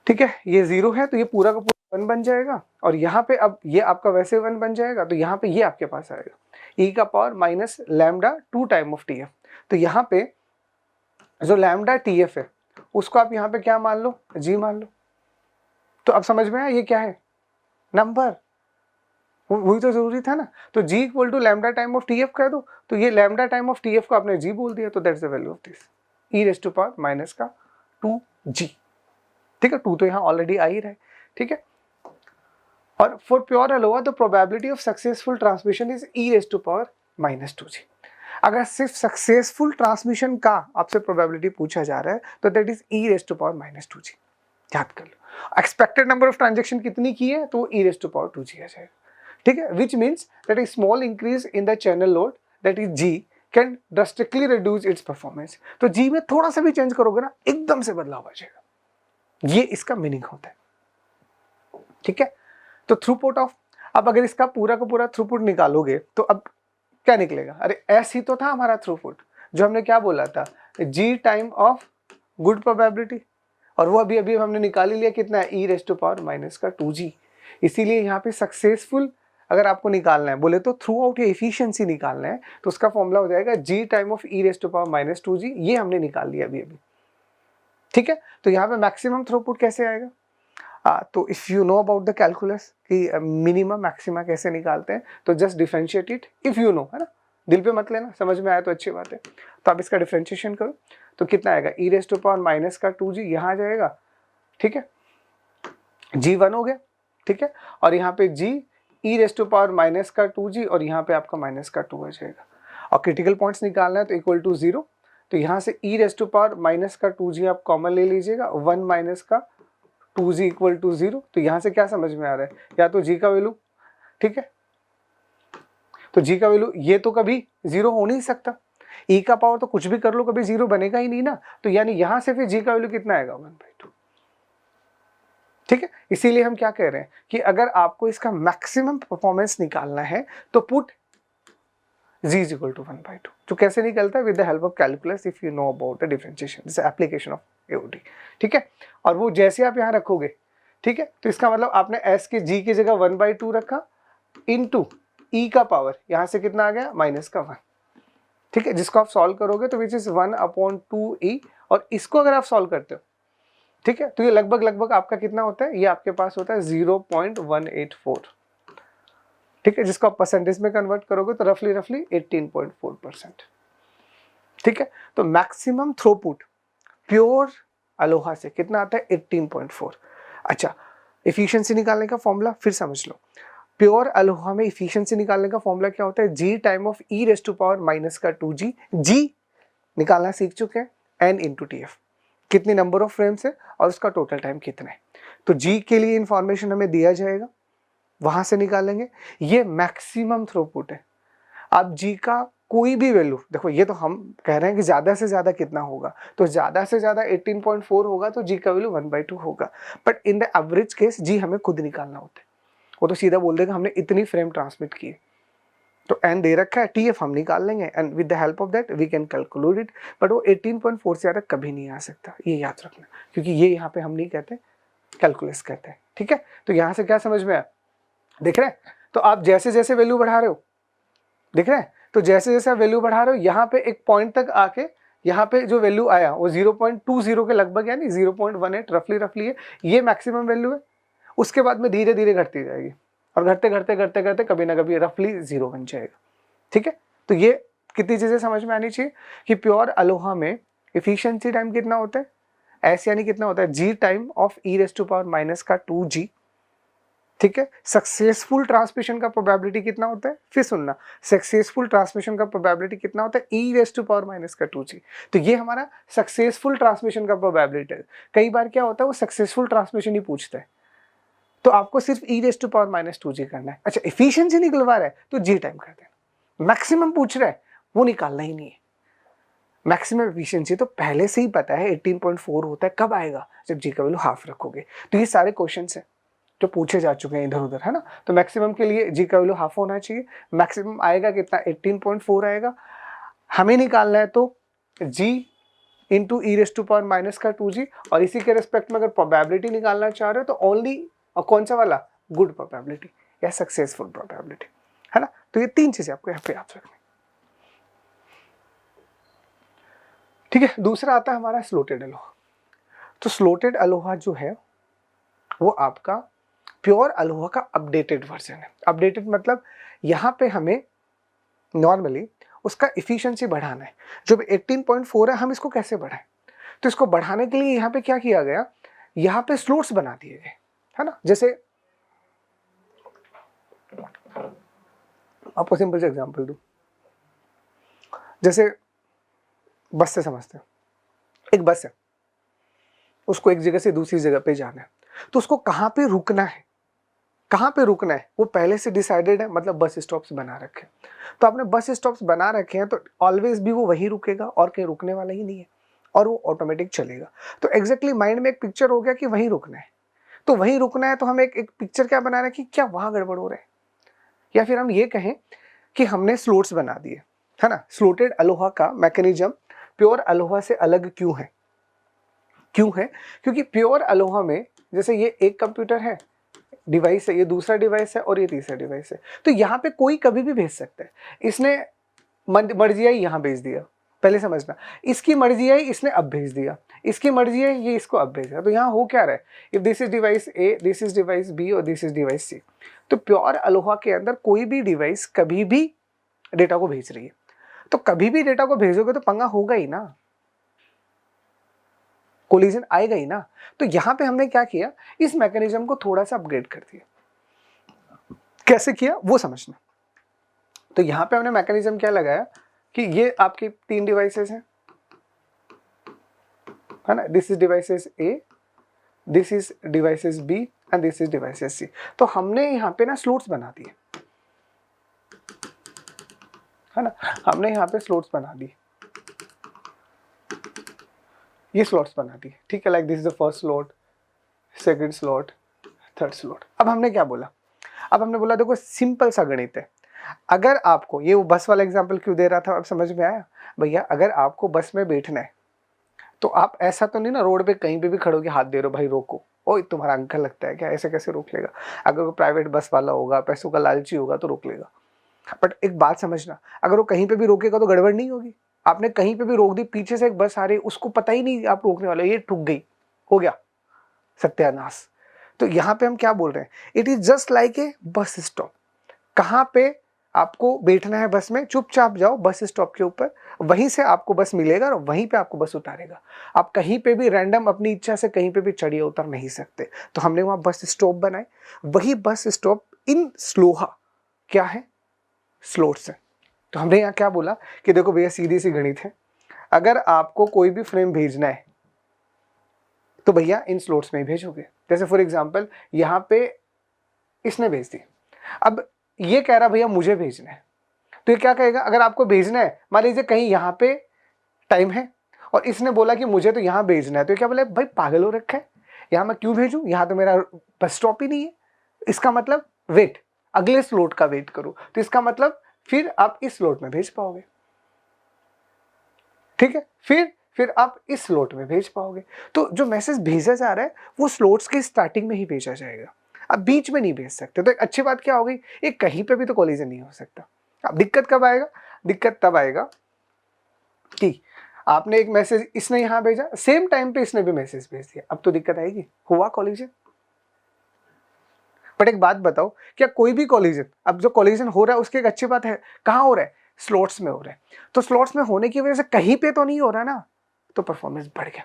ठीक है। ये 0 है तो ये पूरा का पूरा 1 बन जाएगा, और यहाँ पे अब ये आपका वैसे 1 बन जाएगा, तो यहाँ पे ये आपके पास आएगा e का power minus lambda 2 time of TF। तो यहाँ पे जो लैम्डा TF है उसको आप यहाँ पे क्या मान लो, g मान लो। तो अब समझ में आया ये क्या है, नंबर, वही तो जरूरी था ना। तो g equal to lambda time of TF कह दो, तो ये लैम्डा टाइम ऑफ TF को आपने g बोल दिया, तो that's the value of this e raise to power minus का 2g, ठीक है। 2 तो यहाँ ऑलरेडी आ ही रहा है, ठीक है। और for pure Aloha the probability of successful transmission is e raise to power minus 2g। अगर सिर्फ सक्सेसफुल ट्रांसमिशन का आपसे प्रोबेबिलिटी पूछा जा रहा है तो that is e raise to power minus 2g, याद कर लो। एक्सपेक्टेड नंबर ऑफ ट्रांजेक्शन कितनी की है, तो e raise to power 2g आ जाएगा, ठीक है। Which means that is small increase in the channel load that is g can drastically reduce its performance. तो g में थोड़ा सा भी चेंज करोगे ना एकदम से बदलाव आ जाएगा, ये इसका मीनिंग होता है, ठीक है। तो थ्रूपुट ऑफ, अब अगर इसका पूरा का पूरा थ्रूपुट निकालोगे तो अब क्या निकलेगा, अरे एस ही तो था हमारा थ्रूपुट, जो हमने क्या बोला था, g time of good probability, और वो अभी हमने निकाल ही लिया कितना है, e raise to power minus का 2g। इसीलिए यहाँ पे सक्सेसफुल अगर आपको निकालना है, बोले तो थ्रू आउट या एफिशिएंसी निकालना है, तो उसका फॉर्मूला हो जाएगा g time of e raise to power minus 2g, ये हमने निकाल लिया अभी, ठीक है। तो यहाँ पे मैक्सिमम थ्रूपुट कैसे आएगा, तो if you know about the calculus कि मिनिमम मैक्सिमा कैसे निकालते हैं, तो just differentiate it if you know, है ना, दिल पे मत लेना, समझ में आया तो अच्छी बात है। तो आप इसका डिफरेंशिएशन करो तो कितना आएगा, e raise to power minus का 2g यहाँ आ जाएगा, ठीक है, g 1 हो गया, ठीक है। और यहाँ पे g e raise to power minus का 2g, और यहाँ पे आपका माइनस का 2 आ जाएगा। और क्रिटिकल पॉइंट्स निकालना है तो इक्वल टू 0, तो यहाँ से e raise to power minus का 2g आप कॉमन ले लीजिएगा, 1 माइनस का 2g इक्वल टू 0। तो यहाँ से क्या समझ में आ रहा है, या तो g का वैल्यू, ठीक है, तो g का वैल्यू ये तो कभी 0 हो नहीं सकता, e का पावर तो कुछ भी कर लो कभी 0 बनेगा ही नहीं ना, तो यानी यहाँ से फिर g का वैल्यू कितना आएगा 1/2, ठीक है। इसीलिए हम क्या कह रहे हैं कि अगर आपको इसका मैक्सिमम परफॉर्मेंस निकालना है तो put g is equal to 1/2, जो कैसे निकलता है with the help of calculus if you know about the differentiation, this application of AOD, ठीक है। और वो जैसे आप यहाँ रखोगे, ठीक है, तो इसका मतलब आपने s के g की जगह 1/2 रखा इनटू e का पावर यहाँ से कितना आ गया -1, ठीक है, जिसको आप सॉल्व करोगे तो विच इज 1/2e, और इसको अगर आप सॉल्व करते हो, ठीक है, तो ये लगभग आपका कितना होता है, ये आपके पास होता है 0.184, ठीक है, जिसको आप परसेंटेज में कन्वर्ट करोगे तो रफली 18.4%, ठीक है। तो मैक्सिमम थ्रूपुट प्योर अलोहा से कितना आता है 18.4। अच्छा, एफिशिएंसी निकालने का फॉर्मूला फिर समझ लो। प्योर अलोहा में एफिशिएंसी निकालने का फॉर्मूला क्या होता है, g time of e raise to power minus का 2g, g निकालना सीख चुके हैं, n इंटू TF, कितनी नंबर ऑफ फ्रेम्स है और उसका टोटल टाइम कितना है, तो g के लिए इंफॉर्मेशन हमें दिया जाएगा, वहां से निकालेंगे। ये मैक्सिमम थ्रूपुट है। अब g का कोई भी वैल्यू देखो, ये तो हम कह रहे हैं कि ज्यादा से ज्यादा कितना होगा, तो ज्यादा से ज्यादा 18.4 होगा तो g का वैल्यू 1/2 होगा, but in the average case g हमें खुद निकालना होता है, वो तो सीधा बोल देगा हमने इतनी फ्रेम ट्रांसमिट की, तो n दे रखा है, TF हम निकाल लेंगे and with the help of that we can calculate it, but वो 18.4 से ज्यादा कभी नहीं आ सकता, ये याद रखना, क्योंकि ये यहाँ पे हम नहीं कहते, कैलकुलस कहते हैं, ठीक है। तो यहाँ से क्या समझ में आया, दिख रहा है, तो आप जैसे जैसे वैल्यू बढ़ा रहे हो, दिख रहा है, तो जैसे जैसे आप वैल्यू बढ़ा रहे हो, यहाँ पे एक पॉइंट तक आके यहाँ पे जो वैल्यू आया वो 0.20 के लगभग, यानी 0.18 रफली है, ये मैक्सिमम वैल्यू है, उसके बाद में धीरे धीरे घटती जाएगी और घटते घटते घटते घटते कभी ना कभी रफली 0 बन जाएगा, ठीक है। तो ये कितनी चीजें समझ में आनी चाहिए कि प्योर अलोहा में एफिशिएंसी टाइम कितना होता है, एस यानी कितना होता है g time of e raise to power minus का 2g, ठीक है। सक्सेसफुल ट्रांसमिशन का प्रोबेबिलिटी कितना होता है, फिर सुनना, सक्सेसफुल ट्रांसमिशन का प्रोबेबिलिटी कितना होता है, e raise to power minus का 2g, तो ये हमारा सक्सेसफुल ट्रांसमिशन का प्रोबेबिलिटी है। कई बार क्या होता है वो सक्सेसफुल ट्रांसमिशन ही पूछता है, तो आपको सिर्फ e raise to power minus 2g करना है। अच्छा, एफिशिएंसी निकलवा रहा है तो g टाइम कर देना, मैक्सिमम पूछ रहा है वो निकालना ही नहीं है। मैक्सिमम एफिशिएंसी तो पहले से ही पता है 18.4 होता है, कब आएगा, जब g का वैल्यू हाफ रखोगे। तो ये सारे क्वेश्चंस हैं जो पूछे जा चुके हैं इधर उधर, है ना। तो मैक्सिमम के लिए g का वैल्यू हाफ होना चाहिए, मैक्सिमम आएगा कितना 18.4 आएगा, हमें निकालना है तो g into e raise to power minus का 2g, और इसी के रिस्पेक्ट में अगर प्रोबेबिलिटी निकालना चाह रहे हो तो ओनली कौन सा वाला, गुड प्रोबेबिलिटी या सक्सेसफुल प्रोबेबिलिटी, है ना। तो ये तीन चीजें आपको यहाँ पे याद रखनी, ठीक है। दूसरा आता है हमारा स्लोटेड अलोहा। तो स्लोटेड अलोहा जो है वो आपका प्योर अलोहा का अपडेटेड वर्जन है। अपडेटेड मतलब यहाँ पे हमें नॉर्मली उसका इफिशिएंसी बढ़ाना है, जो 18.4 है हम इसको कैसे बढ़ाएं, तो इसको बढ़ाने के लिए यहाँ पे क्या किया गया, यहाँ पे स्लोट्स बना दिए गए, है ना। जैसे आपको सिंपल से एग्जांपल दूं, जैसे बस से समझते हैं, एक बस है, उसको एक जगह से दूसरी जगह पे जाना है, तो उसको कहाँ पे रुकना है, कहाँ पे रुकना है वो पहले से डिसाइडेड है, मतलब बस स्टॉप्स बना रखे हैं। तो आपने बस स्टॉप्स बना रखे हैं तो ऑलवेज भी वो वहीं रुकेगा और कहीं रुकने वाला ही नहीं है, और वो ऑटोमेटिक चलेगा। तो एग्जैक्टली माइंड में एक पिक्चर हो गया कि वहीं रुकना है, तो वहीं रुकना है, तो हम एक पिक्चर क्या बना रहे हैं कि क्या वहां गड़बड़ हो रहा है, या फिर हम ये कहें कि हमने स्लोट्स बना दिए, है ना। स्लोटेड अलोहा का मैकेनिज्म प्योर अलोहा से अलग क्यों है, क्योंकि प्योर अलोहा में जैसे ये एक कंप्यूटर है, डिवाइस है, ये दूसरा डिवाइस है और ये तीसरा डिवाइस है, तो यहाँ पे कोई कभी भी भेज सकता है। इसने मर्जी आई यहाँ भेज दिया, पहले समझना, इसकी मर्जी आई इसने अब भेज दिया, इसकी मर्जी आई ये इसको अब भेज दिया। तो यहाँ हो क्या रहा है, if this is device A, this is device B और दिस इज डिवाइस सी, तो प्योर अलोहा के अंदर कोई भी डिवाइस कभी भी डेटा को भेज रही है, तो कभी भी डेटा को भेजोगे तो पंगा होगा ही ना, कोलिजन आएगा ही ना। तो यहां पे हमने क्या किया, इस मैकेनिज्म को थोड़ा सा अपग्रेड कर दिया। कैसे किया वो समझना। तो यहां पे हमने मैकेनिज्म क्या लगाया, कि ये आपके 3 डिवाइसेस हैं, है ना, this is devices A, this is devices B and this is devices C. तो हमने यहाँ पे ना स्लॉट्स बना दिए, है ना, हमने यहाँ पे स्लॉट्स बना दिए, ये स्लॉट्स बना दिए, ठीक है, like this is the first slot, second slot, third slot. अब हमने क्या बोला, अब हमने बोला देखो सिंपल सा गणित है, अगर आपको ये वो बस वाला एग्जांपल क्यों दे रहा था, अब समझ में आया भैया, अगर आपको बस में बैठना है तो आप ऐसा तो नहीं ना रोड पे कहीं पे भी खड़े होकर हाथ दे रहे हो, भाई रोको, ओए तुम्हारा अंकल लगता है क्या, ऐसे कैसे रोक लेगा। अगर वो प्राइवेट बस वाला होगा, पैसों का लालची होगा तो रोक लेगा, बट एक बात समझना, अगर वो कहीं पे भी रोकेगा तो गड़बड़ नहीं होगी। आपने कहीं पे भी रोक दी, पीछे से एक बस आ रही, उसको पता ही नहीं आप रोकने वाले, ये ठुक गई, हो गया सत्यानाश। तो यहाँ पे हम क्या बोल रहे हैं, it is just like a bus stop. कहाँ पे आपको बैठना है बस में, चुपचाप जाओ बस स्टॉप के ऊपर, वहीं से आपको बस मिलेगा और वहीं पे आपको बस उतारेगा। आप कहीं पे भी रैंडम अपनी इच्छा से कहीं पे भी चढ़िए उतर नहीं सकते। तो हमने वहां बस स्टॉप बनाए, वही बस स्टॉप इन स्लोहा क्या है, स्लॉट्स है। तो हमने यहाँ क्या बोला कि देखो भैया सीधी सी गणित है, अगर आपको कोई भी फ्रेम भेजना है तो भैया इन स्लॉट्स में ही भेजोगे। जैसे फॉर एग्जांपल यहाँ पे इसने भेज दी, अब ये कह रहा भैया मुझे भेजना है, तो ये क्या कहेगा, अगर आपको भेजना है, मान लीजिए कहीं यहाँ पे टाइम है और इसने बोला कि मुझे तो यहाँ भेजना है, तो क्या बोले भाई पागल हो रखा है, यहाँ मैं क्यों भेजूं, यहाँ तो मेरा बस स्टॉप ही नहीं है। इसका मतलब वेट, अगले स्लॉट का वेट करो, तो इसका मतलब फिर आप इस स्लॉट में भेज पाओगे, ठीक है, फिर आप इस स्लॉट में भेज पाओगे। तो जो मैसेज भेजा जा रहा है वो स्लॉट्स की स्टार्टिंग में ही भेजा जाएगा, अब बीच में नहीं भेज सकते। तो एक अच्छी बात क्या हो गई, ये कहीं पे भी तो कोलिजन नहीं हो सकता। अब दिक्कत कब आएगा, दिक्कत तब आएगा कि आपने एक मैसेज, इसने यहां भेजा, सेम टाइम पे इसने भी मैसेज भेज दिया, अब तो दिक्कत आएगी, हुआ कोलिजन। बट एक बात बताओ, क्या कोई भी कोलिजन, अब जो कोलिजन हो रहा है उसकी एक अच्छी बात है, कहां हो रहा है, स्लॉट्स में हो रहा है। तो स्लॉट्स में होने की वजह से कहीं पे तो नहीं हो रहा ना, तो परफॉर्मेंस बढ़ गया,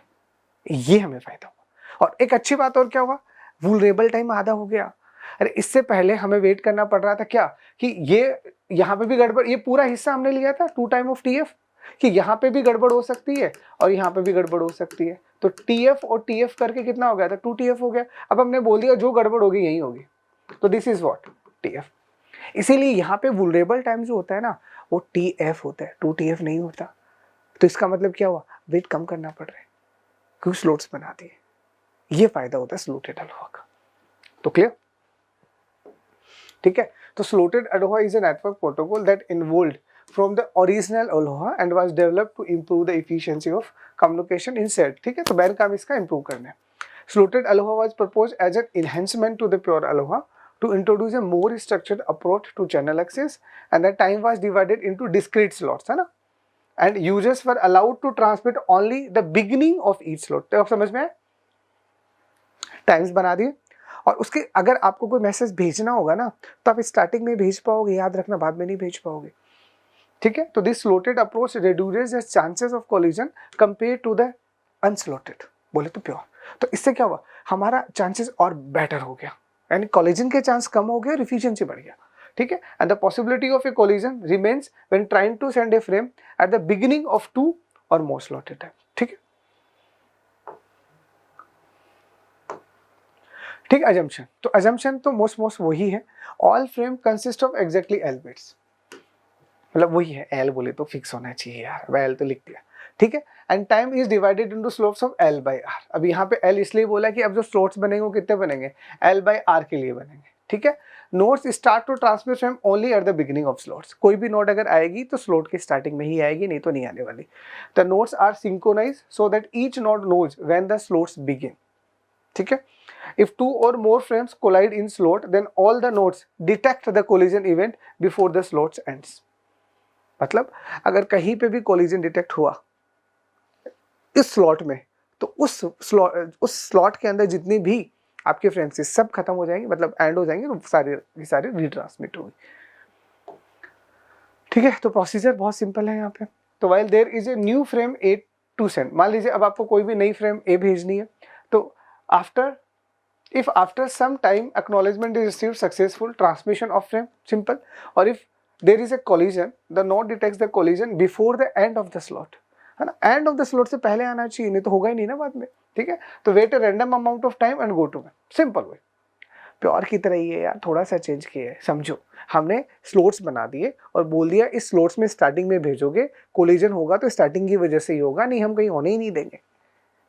ये हमें फायदा हुआ। और एक अच्छी बात और क्या हुआ, वुलरेबल टाइम आधा हो गया। अरे इससे पहले हमें वेट करना पड़ रहा था क्या, कि ये यहाँ पे भी गड़बड़, ये पूरा हिस्सा हमने लिया था 2 टाइम ऑफ टीएफ, कि यहाँ पे भी गड़बड़ हो सकती है और यहाँ पे भी गड़बड़ हो सकती है। तो टीएफ और टीएफ करके कितना हो गया था, 2 टीएफ हो गया। अब हमने बोल दिया जो गड़बड़ होगी यही होगी, तो दिस इज व्हाट, टीएफ। इसीलिए यहाँ पे वुलरेबल टाइम जो होता है ना वो टीएफ होता है, 2 टीएफ नहीं होता। तो इसका मतलब क्या हुआ, वेट कम करना पड़ रहा है क्योंकि स्लॉट्स बना दिए, ये फायदा होता है स्लॉटेड अलोहा का। तो क्लियर, ठीक है। तो slotted Aloha is a network protocol that involved from the original Aloha and was developed to improve the efficiency of communication in SAT, ठीक है। तो मेन काम इसका improve करना है। Slotted Aloha was proposed as an enhancement to the pure Aloha to introduce a more structured approach to channel access, and the time was divided into discrete slots, है ना, and users were allowed to transmit only the beginning of each slot। तो अब समझ में आया, times बना दिए, और उसके अगर आपको कोई मैसेज भेजना होगा ना तो आप स्टार्टिंग में भेज पाओगे, याद रखना बाद में नहीं भेज पाओगे, ठीक है। तो this slotted approach reduces the chances of collision compare to the unslotted, बोले तो प्योर। तो इससे क्या हुआ, हमारा चांसेस और बेटर हो गया, यानी कोलिजन के चांस कम हो गए और एफिशिएंसी बढ़ गया, ठीक है। And the possibility of a collision remains when trying to send a frame at the beginning of 2 और मोर स्लॉटेड टाइम, ठीक है। ठीक, अजम्पशन, तो अजम्पशन तो मोस्ट वही है, all frame consist of exactly L bits, मतलब वही है, एल बोले तो फिक्स होना चाहिए यार, वह एल तो लिख दिया, ठीक है। And time is divided into slots of L by R. अब यहाँ पे एल इसलिए बोला कि अब जो स्लोट्स बनेंगे वो कितने बनेंगे, एल बाई आर के लिए बनेंगे, ठीक है। Nodes start to transmit frame only at the beginning of slots, कोई भी नोट अगर आएगी तो स्लोट की स्टार्टिंग में ही आएगी, नहीं तो नहीं आने वाली। The nodes are synchronize so that each node knows when the slots begin, ठीक है। If 2 or more frames collide in slot, then all the nodes detect the collision event before the slot ends। मतलब अगर कहीं पे भी collision detect हुआ इस slot में, तो उस स्लॉट के अंदर जितनी भी आपके फ्रेम्स सब खत्म हो जाएंगे, मतलब एंड हो जाएंगे, तो सारे रिट्रांसमिट होंगे, ठीक है। तो प्रोसीजर बहुत सिंपल है यहाँ पे। तो while there is a new frame a to send, मान लीजिए अब आपको कोई भी नई फ्रेम ए भेजनी है, तो if after some time acknowledgement is received, successful transmission of frame, simple। और if there is a collision, the node detects the collision before the end of the slot, है ना, एंड ऑफ द स्लॉट से पहले आना चाहिए, नहीं तो होगा ही नहीं ना बाद में, ठीक है। तो wait a random amount of time and go to one, simple way. Pure की तरह ही है यार, थोड़ा सा चेंज किया है, समझो। हमने स्लोट्स बना दिए और बोल दिया इस स्लोट्स में स्टार्टिंग में भेजोगे, कोलिजन होगा तो स्टार्टिंग की वजह से ही होगा, नहीं हम कहीं होने ही नहीं देंगे।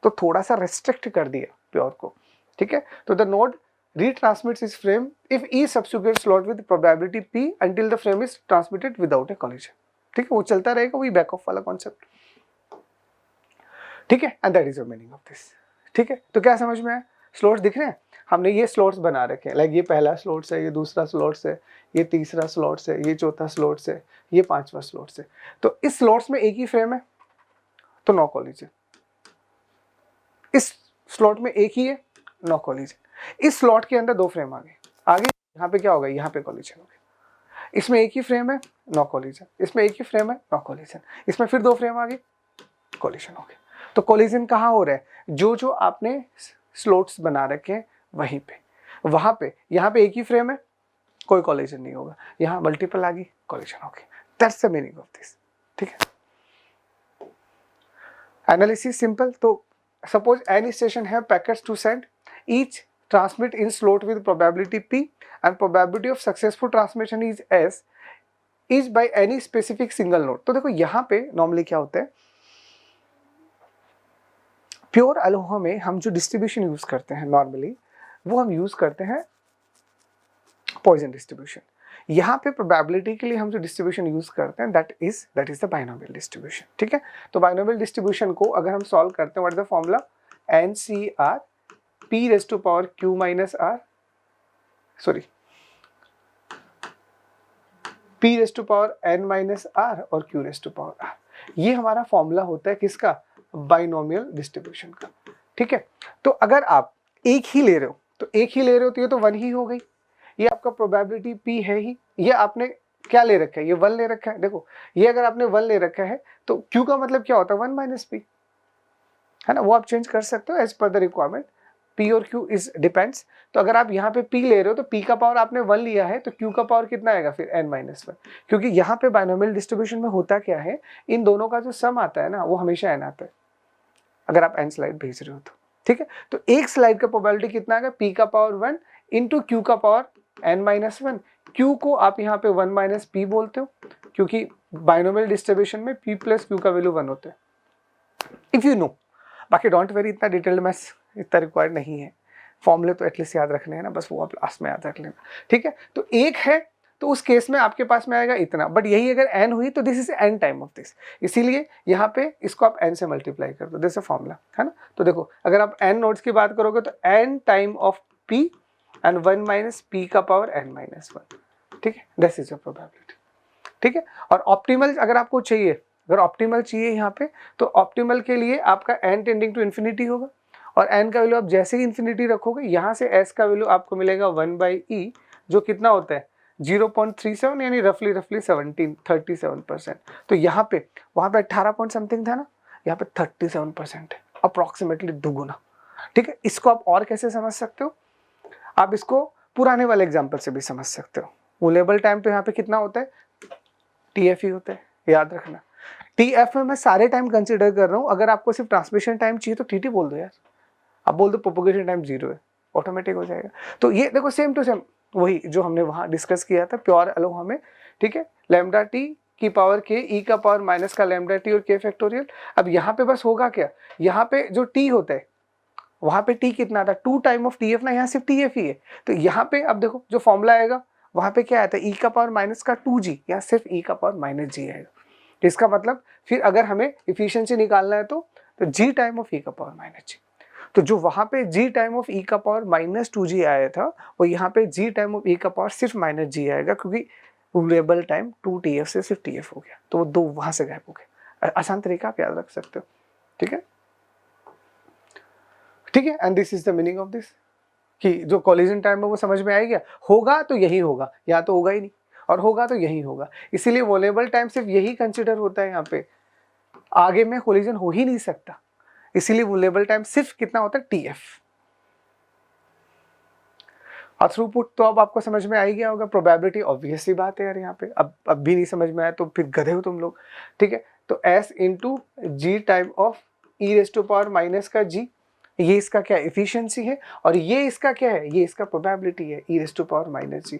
तो थोड़ा सा रेस्ट्रिक्ट कर दिया प्योर को, ठीक है। तो the node retransmits its frame if each subsequent slot with probability p until the frame is transmitted without a collision, ठीक है। वो चलता रहेगा, वही बैक ऑफ वाला कॉन्सेप्ट, ठीक है। And that is the meaning of this, ठीक है। तो क्या समझ में आया? स्लॉट्स दिख रहे हैं, हमने ये स्लॉट्स बना रखे हैं, लाइक ये पहला स्लॉट्स है, ये दूसरा स्लॉट्स है, ये तीसरा स्लॉट्स है, ये चौथा स्लॉट्स है, ये पांचवा स्लॉट्स है। तो इस स्लॉट्स में एक ही फ्रेम है तो नो कॉलिजन, इस स्लॉट में एक ही है, नो कॉलिजन। इस स्लॉट के अंदर दो फ्रेम आ गए, आगे यहाँ पे क्या होगा, यहाँ पे कॉलिजन हो गया। इसमें एक ही फ्रेम है, नो कॉलिजन, इसमें एक ही फ्रेम है, नो कॉलिजन, इसमें फिर दो फ्रेम आ गए, कॉलिजन हो गया। तो कॉलिजन कहाँ हो रहा है? जो जो आपने स्लॉट्स बना रखे हैं वहीं पे, वहां पे, यहाँ पे एक ही फ्रेम है, कोई कॉलिजन नहीं होगा, यहाँ मल्टीपल आ गई, कॉलिजन हो गया। That's the meaning of this, ठीक है। Analysis simple. तो सपोज एनी स्टेशन है packets to send, each transmit in slot with probability p and probability of successful transmission is s is by any specific single node। तो देखो यहाँ पे normally क्या होता है, प्योर अलोहा में हम जो डिस्ट्रीब्यूशन यूज करते हैं नॉर्मली, वो हम यूज करते हैं पॉइजन डिस्ट्रीब्यूशन। यहाँ पे प्रोबेबिलिटी के लिए हम जो डिस्ट्रीब्यूशन यूज करते हैं that is the binomial distribution, ठीक है। तो बाइनोमियल डिस्ट्रीब्यूशन को अगर हम सॉल्व करते हैं, what is the formula, NCR p raised to power q minus r, sorry, p raised to power n minus r और q raised to power r। ये हमारा फॉर्मूला होता है किसका, बाइनोमियल डिस्ट्रीब्यूशन का, ठीक है। तो अगर आप एक ही ले रहे हो तो एक ही ले रहे हो तो ये तो वन ही हो गई, ये आपका प्रोबेबिलिटी p है ही, ये आपने क्या ले रखा है, ये वन ले रखा है। देखो ये अगर आपने वन ले रखा है तो q का मतलब क्या होता है, वन माइनस p, है ना, वो आप चेंज कर सकते हो as per the requirement. P और Q इज डिपेंड्स। तो अगर आप यहाँ पे P ले रहे हो तो P का पावर आपने 1 लिया है तो Q का पावर कितना आएगा फिर n-1, क्योंकि यहाँ पे बाइनोमियल डिस्ट्रीब्यूशन में होता क्या है, इन दोनों का जो सम आता है ना वो हमेशा n आता है, अगर आप n स्लाइड भेज रहे हो तो, ठीक है। तो एक स्लाइड का प्रोबेबिलिटी कितना आएगा, P का पावर 1 इंटू Q का पावर n-1। Q को आप यहाँ पे 1 माइनस P बोलते हो, क्योंकि बाइनोमियल डिस्ट्रीब्यूशन में P प्लस Q का वैल्यू 1 होता है, इफ यू नो। बाकी डोंट वेरी, इतना डिटेल्ड मैथ्स इतना रिक्वायर्ड नहीं है, फॉर्मूले तो एटलीस्ट याद रखने हैं ना, बस वो आप लास्ट में याद रख लेना, ठीक है। तो एक है तो उस केस में आपके पास में आएगा इतना, बट यही अगर n हुई तो this is n time of this, इसीलिए यहाँ पे इसको आप n से मल्टीप्लाई कर दो, दिस इज फॉर्मूला, है ना। तो देखो अगर आप n नोड्स की बात करोगे तो n time of p and 1 minus p का पावर n-1, ठीक है, दिस इज अ प्रोबेबिलिटी, ठीक है। और ऑप्टिमल अगर आपको चाहिए, अगर ऑप्टिमल चाहिए यहाँ पे, तो ऑप्टिमल के लिए आपका n टेंडिंग टू इन्फिनिटी होगा, और n का वैल्यू आप जैसे ही इन्फिनिटी रखोगे यहाँ से s का वैल्यू आपको मिलेगा 1/e, जो कितना होता है 0.37, यानी रफली 37%। तो यहाँ पे वहाँ पे 18 पॉइंट समथिंग था ना, यहाँ पे 37% है, अप्रॉक्सीमेटली दुगुना, ठीक है। इसको आप और कैसे समझ सकते हो, आप इसको पुराने वाले एग्जाम्पल से भी समझ सकते हो। वुलेबल टाइम तो यहाँ पे कितना होता है, TF ही होता है, याद रखना। TF में मैं सारे टाइम कंसिडर कर रहा हूँ, अगर आपको सिर्फ ट्रांसमिशन टाइम चाहिए तो TT बोल दो यार, आप बोल दो प्रोपगेशन टाइम 0 है, ऑटोमेटिक हो जाएगा। तो ये देखो सेम टू सेम वही जो हमने वहाँ डिस्कस किया था प्योर अलोहा में, ठीक है। लैम्डा टी की पावर के ई का पावर माइनस का लैम्डा टी और के फैक्टोरियल। अब यहाँ पे बस होगा क्या, यहाँ पे जो टी होता है वहाँ पे टी कितना था, 2 टाइम ऑफ TF ना, यहाँ सिर्फ TF ही है। तो यहाँ पे अब देखो जो फॉर्मूला आएगा वहाँ पे क्या आता है, ई का पावर माइनस का 2g, यहाँ सिर्फ ई का पावर माइनस जी आएगा। तो इसका मतलब फिर अगर हमें इफिशियंसी निकालना है तो g टाइम ऑफ ई का पावर माइनस जी। तो जो वहाँ पे g टाइम ऑफ ई का पावर माइनस 2g आया था, वो यहाँ पे g टाइम ऑफ ई का पावर सिर्फ माइनस जी आएगा, क्योंकि वेरिएबल टाइम 2TF से सिर्फ TF हो गया, तो वो दो वहाँ से गायब हो गए। आसान तरीका आप याद रख सकते हो, ठीक है, ठीक है। And this is the meaning of this, कि जो कॉलिजन टाइम है वो समझ में आ गया, होगा तो यही होगा, या तो होगा ही नहीं, और होगा तो यही होगा। इसीलिए वोलेबल टाइम सिर्फ यही कंसिडर होता है यहाँ पे, आगे में कोलिजन हो ही नहीं सकता, इसीलिए वोलेबल टाइम सिर्फ कितना होता है, TF। और थ्रूपुट तो अब आपको समझ में आ ही गया होगा, प्रोबेबिलिटी ऑब्वियस सी बात है यार, यहाँ पे अब भी नहीं समझ में आया तो फिर गधे हो तुम लोग, ठीक है। तो s into G time of e raise to power minus का जी, ये इसका क्या एफिशिएंसी है, और ये इसका क्या है, ये इसका प्रोबेबिलिटी है, ई रेस टू पावर माइनस जी,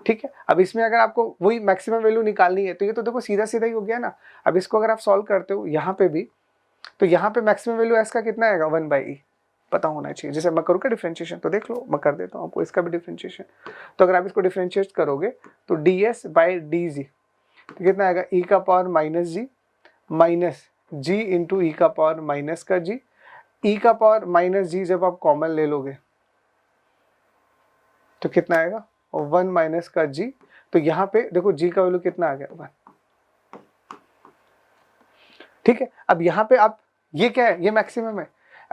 ठीक है। अब इसमें अगर आपको वही मैक्सिमम वैल्यू निकालनी है तो ये तो देखो सीधा सीधा ही हो गया ना। अब इसको अगर आप सॉल्व करते हो यहाँ पे भी, तो यहाँ पे मैक्सिमम वैल्यू s का कितना आएगा, 1/e पता होना चाहिए। जैसे मैं करूँ क्या डिफरेंशिएशन, तो देख लो मैं कर देता हूँ आपको इसका भी डिफरेंशिएशन। तो अगर आप इसको डिफरेंशिएट करोगे तो ds बाई डी जी तो कितना आएगा, e का पावर माइनस जी माइनस जी इंटू ई का पावर माइनस का जी। ई का पावर माइनस जी जब आप कॉमन ले लोगे तो कितना आएगा, 1 माइनस का जी। तो यहाँ पे देखो जी का वैल्यू कितना आ गया, 1, ठीक है। अब यहाँ पे आप ये क्या है, ये मैक्सिमम है।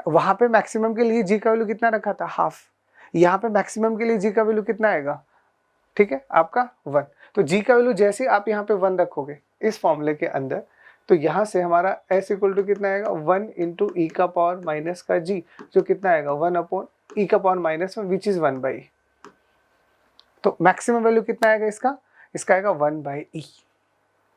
वहां पे मैक्सिमम के लिए जी का वैल्यू कितना रखा था, हाफ। यहाँ पे मैक्सिमम के लिए जी का वैल्यू कितना आएगा, ठीक है, आपका 1। तो जी का वैल्यू जैसे आप यहाँ पे 1 रखोगे इस फॉर्मूले के अंदर, तो यहाँ से हमारा s इक्वल टू कितना आएगा, 1 इंटू ई का पावर माइनस का जी, जो कितना आएगा 1 अपॉन ई का power minus 1 which is 1/e। तो मैक्सिमम वैल्यू कितना आएगा इसका, इसका आएगा 1/e,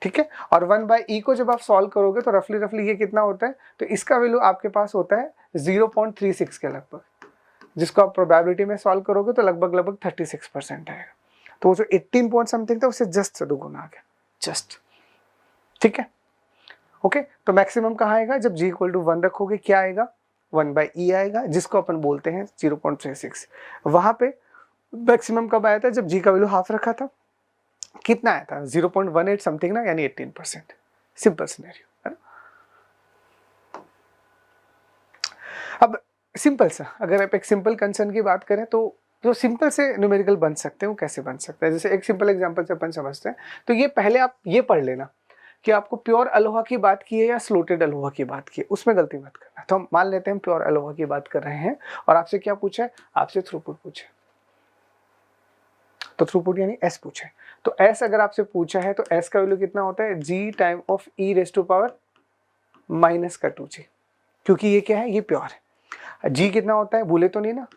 ठीक है। और 1/e को जब आप सॉल्व करोगे तो रफली ये कितना होता है, तो इसका वैल्यू आपके पास होता है 0.36 के लगभग, जिसको आप प्रोबेबिलिटी में सॉल्व करोगे तो लगभग 36% आएगा। तो वो जो 18 पॉइंट समथिंग था उससे जस्ट से दुगुना आ गया, जस्ट, ठीक है। ओके, तो मैक्सिमम कहाँ आएगा, जब g इक्वल टू 1 रखोगे क्या आएगा, 1/e आएगा, जिसको अपन बोलते हैं 0.36। वहां पे मैक्सिमम कब आया था, जब g का वैल्यू हाफ रखा था, कितना आया था 0.18 समथिंग ना, यानी 18%। सिंपल सिनेरियो है ना। अब सिंपल सा, अगर आप एक सिंपल कंसर्न की बात करें तो जो सिंपल से न्यूमेरिकल बन सकते हैं वो कैसे बन सकता है, जैसे एक सिंपल एग्जांपल से अपन समझते हैं। तो ये पहले आप ये पढ़ लेना कि आपको प्योर अलोहा की बात की है या स्लोटेड अलोहा की बात की है, उसमें गलती मत करना। तो हम मान लेते हैं प्योर अलोहा की बात कर रहे हैं और आपसे क्या पूछा है, आपसे थ्रूपुट पूछे, तो थ्रूपुट यानी s पूछे। तो s अगर आपसे पूछा है तो s का वैल्यू कितना होता है, g time of e raise to power minus का 2g, क्योंकि ये क्या है, ये प्योर है। g कितना होता है, भूले तो नहीं ना,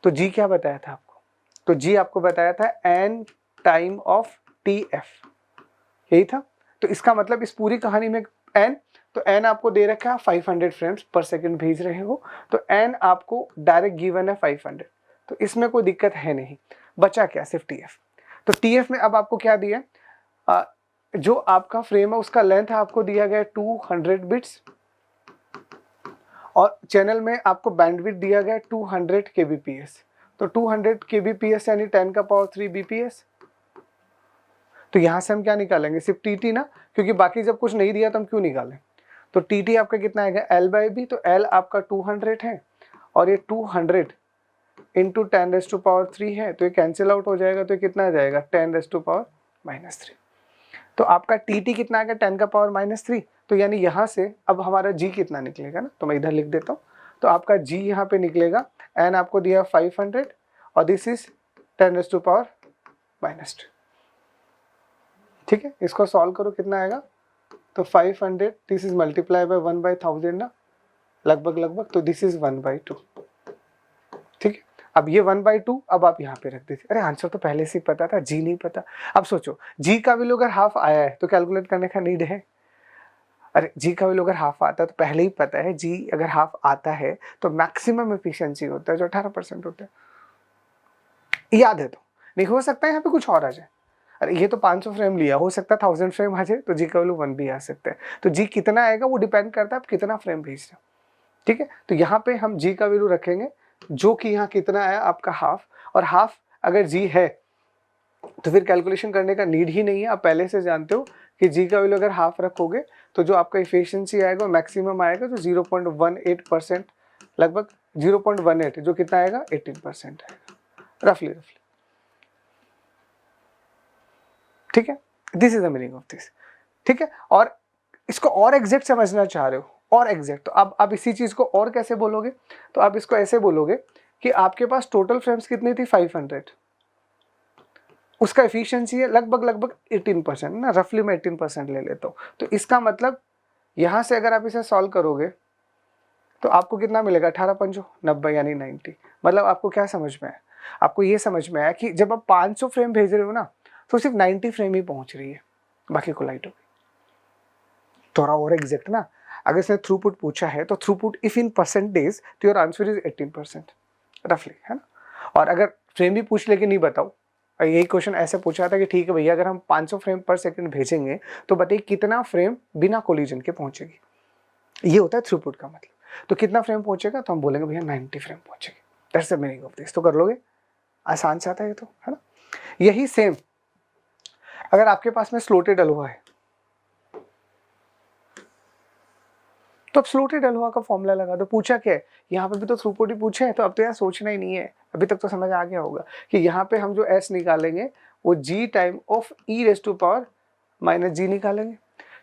तो g क्या बताया था आपको, तो g आपको बताया था n टाइम ऑफ tf, यही था। तो इसका मतलब इस पूरी कहानी में n, तो n आपको दे रखा है 500 फ्रेम्स पर सेकंड भेज रहे हो, तो n आपको डायरेक्ट गिवन है 500, तो इसमें कोई दिक्कत है नहीं। बचा क्या, सिर्फ tf। तो tf में अब आपको क्या दिया, जो आपका फ्रेम है उसका लेंथ आपको दिया गया 200 बिट्स, और चैनल में आपको बैंडविड्थ दिया गया 200 kbps। तो 200 kbps यानी 10 का पावर 3 bps। तो यहां से हम क्या निकालेंगे, सिर्फ tt ना, क्योंकि बाकी जब कुछ नहीं दिया तो हम क्यों निकालें। तो tt आपका कितना आएगा, l/b, तो l आपका 200 है और ये 200 इंटू 10⁻³ है, तो ये कैंसिल आउट हो जाएगा, तो ये कितना आ जाएगा 10⁻³ तो आपका tt कितना आ गया, 10 का पावर -3। तो यानी यहाँ से अब हमारा g कितना निकलेगा ना, तो मैं इधर लिख देता हूँ। तो आपका g यहाँ पे निकलेगा, n आपको दिया 500 और दिस इज 10⁻⁻², ठीक है। इसको सॉल्व करो कितना आएगा, तो 500 दिस इज मल्टीप्लाई बाय 1/1000 ना, लगभग, तो दिस इज 1/2, ठीक है। अब ये 1/2 अब आप यहाँ पे रख दीजिए। अरे आंसर तो पहले से ही पता था, जी नहीं पता। अब सोचो जी का वैल्यू अगर हाफ आया है तो कैलकुलेट करने का नीड है, अरे जी का वैल्यू अगर हाफ आता है तो पहले ही पता है जी अगर हाफ आता है तो मैक्सिमम एफिशिएंसी होता है जो 18% होता है, याद है। तो नहीं हो सकता है यहाँ पे कुछ और आ जाए, अरे ये तो 500 फ्रेम लिया, हो सकता है 1000 फ्रेम आ जाए, तो जी का वैल्यू 1 भी आ सकता है। तो जी कितना आएगा वो डिपेंड करता है आप कितना फ्रेम भेज रहे हो, ठीक है। तो यहाँ पे हम जी का वैल्यू रखेंगे जो कि यहाँ कितना आया आपका हाफ, और हाफ अगर जी है तो फिर कैलकुलेशन करने का नीड ही नहीं है, आप पहले से जानते हो कि जी का वैल्यू अगर हाफ रखोगे तो जो आपका एफिशिएंसी आएगा मैक्सिमम आएगा, तो 0.18%, लगभग 0.18, जो कितना आएगा 18% आएगा रफली, ठीक है। This is the meaning of this, ठीक है। और इसको और एग्जैक्ट समझना चाह रहे हो, और एग्जैक्ट, तो अब इसी चीज को और कैसे बोलोगे, तो आप इसको ऐसे बोलोगे कि आपके पास टोटल फ्रेम्स कितनी थी 500, उसका एफिशिएंसी है लगभग 18% ना, रफली मैं 18% ले लेता हूँ। तो इसका मतलब यहाँ से अगर आप इसे सॉल्व करोगे तो आपको कितना मिलेगा, 18×5 90 यानी 90। मतलब आपको क्या समझ में है, आपको ये समझ में आया कि जब आप 500 फ्रेम भेज रहे हो ना तो सिर्फ 90 फ्रेम ही पहुंच रही है, बाकी कोलाइड हो गई। थोड़ा और एग्जैक्ट ना, अगर इसने थ्रूपुट पूछा है तो थ्रूपुट इफ इन परसेंटेज तो योर आंसर इज 18% रफली, है ना। और अगर फ्रेम भी पूछ ले कि नहीं बताओ, यही क्वेश्चन ऐसे पूछा था कि ठीक है भैया अगर हम 500 फ्रेम पर सेकंड भेजेंगे तो बताइए कितना फ्रेम बिना कोलिजन के पहुंचेगी, ये होता है थ्रूपुट का मतलब। तो कितना फ्रेम पहुंचेगा, तो हम बोलेंगे भैया 90 फ्रेम पहुंचेगी, that's the meaning of this. तो कर लोगे, आसान से आता है ये तो, है ना। यही सेम अगर आपके पास में स्लोटेड अलुआ है तो अब स्लोटेड अलुआ का फॉर्मूला लगा दो। पूछा क्या है, यहाँ पे भी तो थ्रूपुट ही पूछे है, तो अब तो यार सोचना ही नहीं है, अभी तक तो समझ आ गया होगा कि यहाँ पे हम जो s निकालेंगे वो g time of e raise to power minus G निकालेंगे,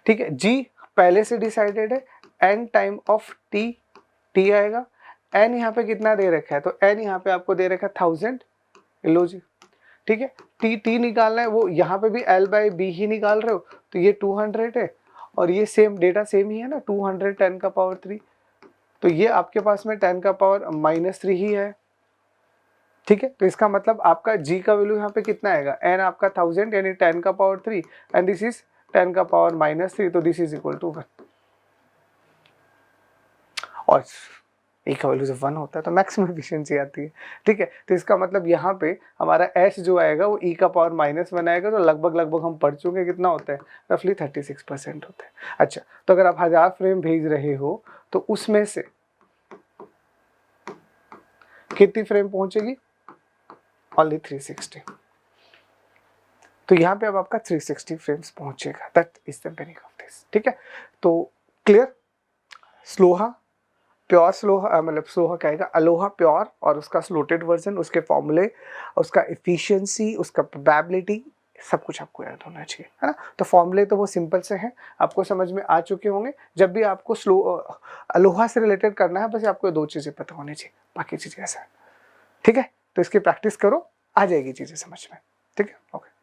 ठीक है। g पहले से डिसाइडेड है, n टाइम ऑफ t आएगा, n यहाँ पे कितना दे रखा है, तो n यहाँ पे आपको दे रखा है 1000, लो जी, ठीक है। t निकालना है, वो यहाँ पे भी l बाई बी ही निकाल रहे हो, तो ये 200 है और ये सेम डेटा सेम ही है ना, 200 10 का पावर 3, तो ये आपके पास में 10 का पावर -3 ही है, ठीक है। तो इसका मतलब आपका g का वैल्यू यहाँ पे कितना आएगा, n आपका 1000 यानी 10 का पावर 3 एंड दिस इज 10 का पावर -3, तो दिस इज इक्वल टू 1, और e का वैल्यू जब 1 होता है तो मैक्सिमम एफिशिएंसी आती है, ठीक है। तो इसका मतलब यहाँ पे हमारा s जो आएगा वो e का पावर -1 आएगा, तो लगभग हम पढ़ चुके हैं कितना होता है, रफली 36% होता है। अच्छा, तो अगर आप 1000 फ्रेम भेज रहे हो तो उसमें से कितनी फ्रेम पहुंचेगी, ओनली 360, तो यहाँ पे अब आपका 360 फ्रेम्स पहुंचेगा, that is the meaning of this, ठीक है। तो क्लियर, स्लोहा प्योर स्लोहा, मतलब स्लोहा क्या आएगा, अलोहा प्योर और उसका स्लोटेड वर्जन, उसके फॉर्मूले, उसका एफिशिएंसी, उसका प्रोबेबिलिटी, सब कुछ आपको याद होना चाहिए, है ना। तो फॉर्मूले तो वो सिंपल से हैं, आपको समझ में आ चुके होंगे। जब भी आपको अलोहा से रिलेटेड करना है बस आपको 2 चीज़ें पता होनी चाहिए, बाकी चीज़ें ऐसा है, ठीक है। तो इसकी प्रैक्टिस करो, आ जाएगी चीज़ें समझ में, ठीक है, ओके।